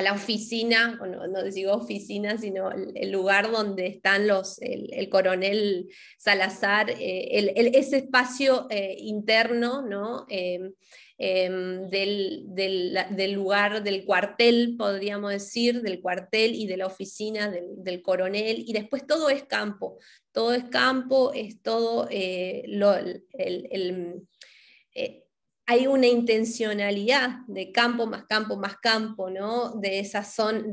la oficina, bueno, no digo oficina, sino el lugar donde están el coronel Salazar, ese espacio interno, ¿no? Del lugar, del cuartel, podríamos decir, del cuartel y de la oficina del coronel, y después todo es campo, es todo hay una intencionalidad de campo más campo más campo, ¿no? De esa zona,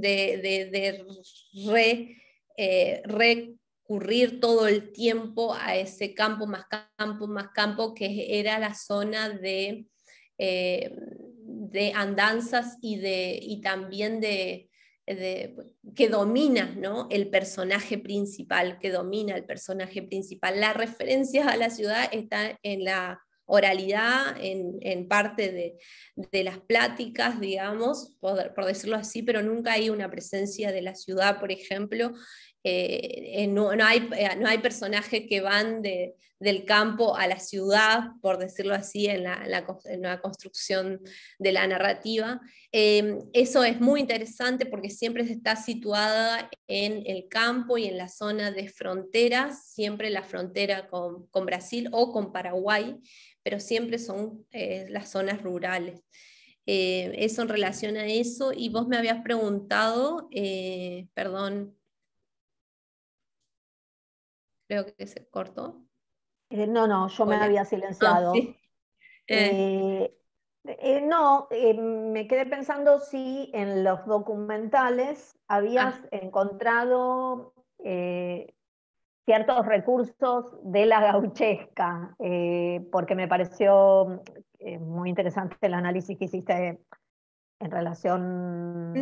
recurrir todo el tiempo a ese campo más campo, que era la zona de andanzas y también que domina, ¿no? El personaje principal, que domina el personaje principal. Las referencias a la ciudad están en la oralidad, en parte de las pláticas, digamos, por decirlo así, pero nunca hay una presencia de la ciudad, por ejemplo. No hay personajes que van del campo a la ciudad, por decirlo así, en la construcción de la narrativa. Eso es muy interesante porque siempre está situada en el campo y en la zona de fronteras, siempre la frontera con Brasil o con Paraguay, pero siempre son las zonas rurales. Eso en relación a eso, y vos me habías preguntado, perdón, creo que se cortó. No, yo me Hola. había silenciado. Sí. No, me quedé pensando si en los documentales habías encontrado ciertos recursos de la gauchesca, porque me pareció muy interesante el análisis que hiciste en relación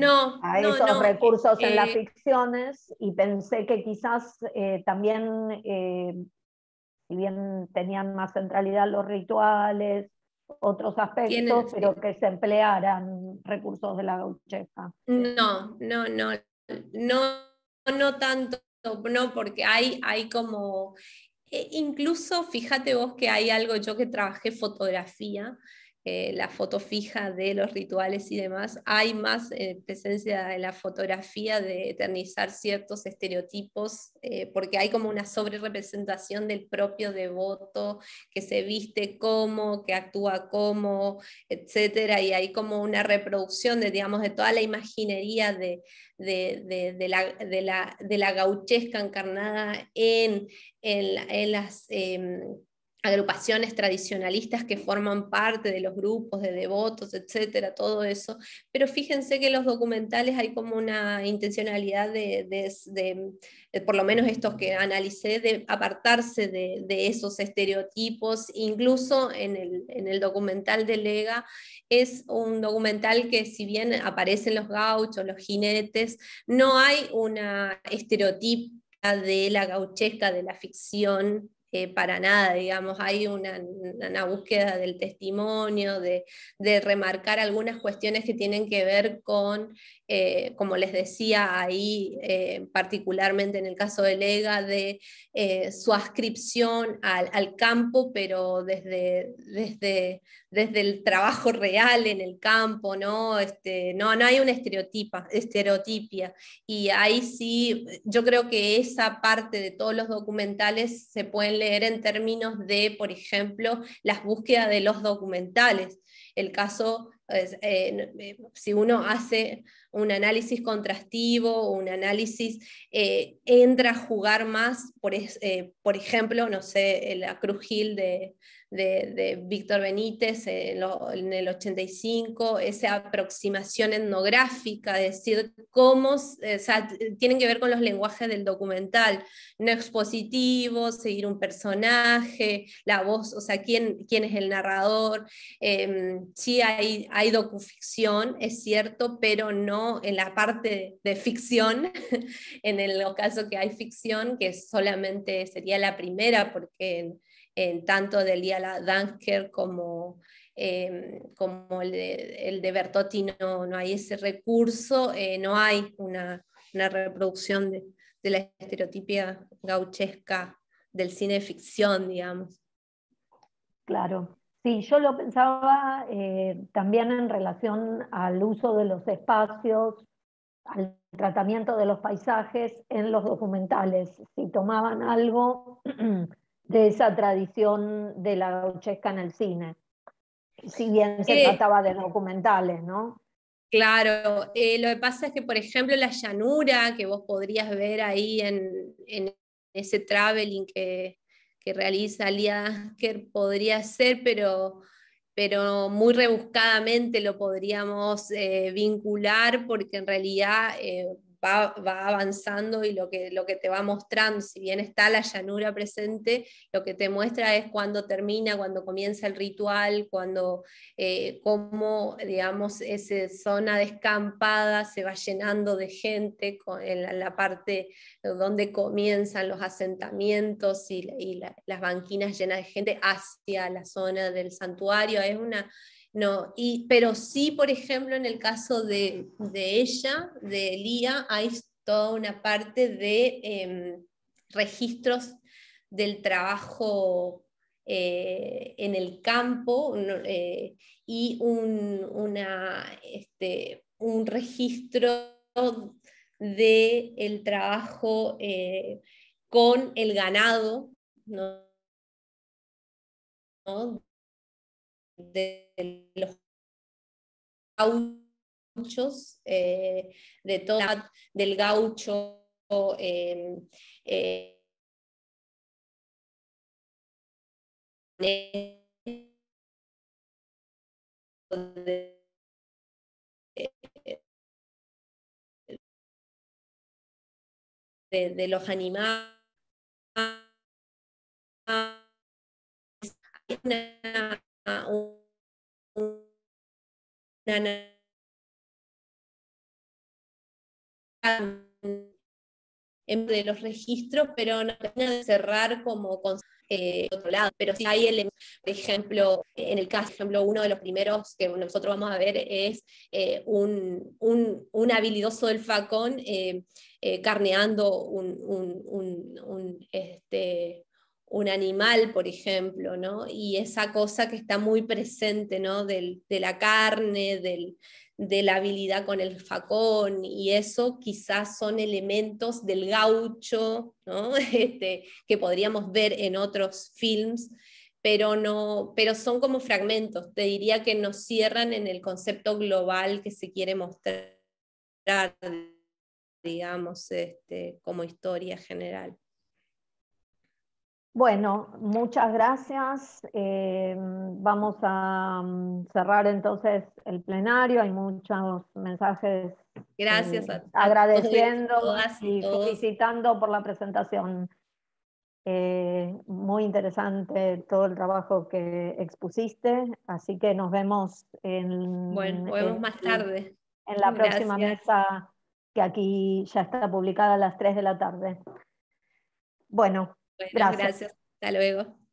a esos recursos en las ficciones, y pensé que quizás también, si bien tenían más centralidad los rituales, otros aspectos, pero que se emplearan recursos de la gauchesca. No tanto, no, porque hay como, incluso fíjate vos que hay algo, yo que trabajé fotografía, la foto fija de los rituales y demás, hay más presencia en la fotografía de eternizar ciertos estereotipos, porque hay como una sobrerepresentación del propio devoto, que se viste como, que actúa como, etcétera, y hay como una reproducción digamos, de toda la imaginería de la gauchesca encarnada en las agrupaciones tradicionalistas que forman parte de los grupos de devotos, etcétera, todo eso. Pero fíjense que en los documentales hay como una intencionalidad por lo menos estos que analicé, de apartarse de esos estereotipos. Incluso en el documental de Lega, es un documental que, si bien aparecen los gauchos, los jinetes, no hay una estereotipa de la gauchesca, de la ficción, para nada, digamos. Hay una búsqueda del testimonio, de remarcar algunas cuestiones que tienen que ver con, como les decía ahí, particularmente en el caso de Lega, de su adscripción al campo, pero desde el trabajo real en el campo, ¿no? No hay una estereotipia, y ahí sí, yo creo que esa parte de todos los documentales se pueden leer en términos de, por ejemplo, las búsquedas de los documentales. El caso, si uno hace un análisis contrastivo, un análisis, entra a jugar más, por ejemplo, no sé, la Cruz Gil de Víctor Benítez en el 85, esa aproximación etnográfica, es decir, cómo, o sea, tienen que ver con los lenguajes del documental, no expositivo, seguir un personaje, la voz, o sea, quién es el narrador. Sí hay hay docuficción, es cierto, pero no en la parte de ficción, en el caso que hay ficción, que solamente sería la primera, porque en tanto de Lia Dansker como como el de Bertotti no hay ese recurso, no hay una reproducción de la estereotipia gauchesca del cine de ficción, digamos. Claro. Sí, yo lo pensaba también en relación al uso de los espacios, al tratamiento de los paisajes en los documentales, si tomaban algo de esa tradición de la gauchesca en el cine, si bien se trataba de documentales, ¿no? Claro, lo que pasa es que, por ejemplo, la llanura que vos podrías ver ahí en ese traveling que realiza Lia Dansker podría ser, pero muy rebuscadamente lo podríamos vincular, porque en realidad va avanzando y lo que te va mostrando, si bien está la llanura presente, lo que te muestra es cuando termina, cuando comienza el ritual, cuando cómo, digamos, esa zona descampada se va llenando de gente en la parte donde comienzan los asentamientos y las banquinas llenas de gente hacia la zona del santuario. Es una... No, pero sí, por ejemplo, en el caso de ella, de Lía, hay toda una parte de registros del trabajo en el campo, y un registro del trabajo con el ganado, ¿no? De los gauchos, de toda del gaucho eh, eh, de, de los animales. Una de los registros, pero no termina de cerrar como con otro lado. Pero sí hay elementos, por ejemplo, en el caso, por ejemplo, uno de los primeros que nosotros vamos a ver es un habilidoso del facón carneando un animal, por ejemplo, ¿no? Y esa cosa que está muy presente, ¿no? De la carne, de la habilidad con el facón, y eso quizás son elementos del gaucho, ¿no? Que podríamos ver en otros films, pero son como fragmentos, te diría que nos cierran en el concepto global que se quiere mostrar, digamos, como historia general. Bueno, muchas gracias. Vamos a cerrar entonces el plenario. Hay muchos mensajes Gracias a agradeciendo todas y y todos. felicitando por la presentación. Muy interesante todo el trabajo que expusiste, así que nos vemos Bueno, nos vemos más tarde. en la próxima Gracias. mesa, que aquí ya está publicada a las 3 de la tarde. Bueno, Bueno, gracias. gracias. Hasta luego.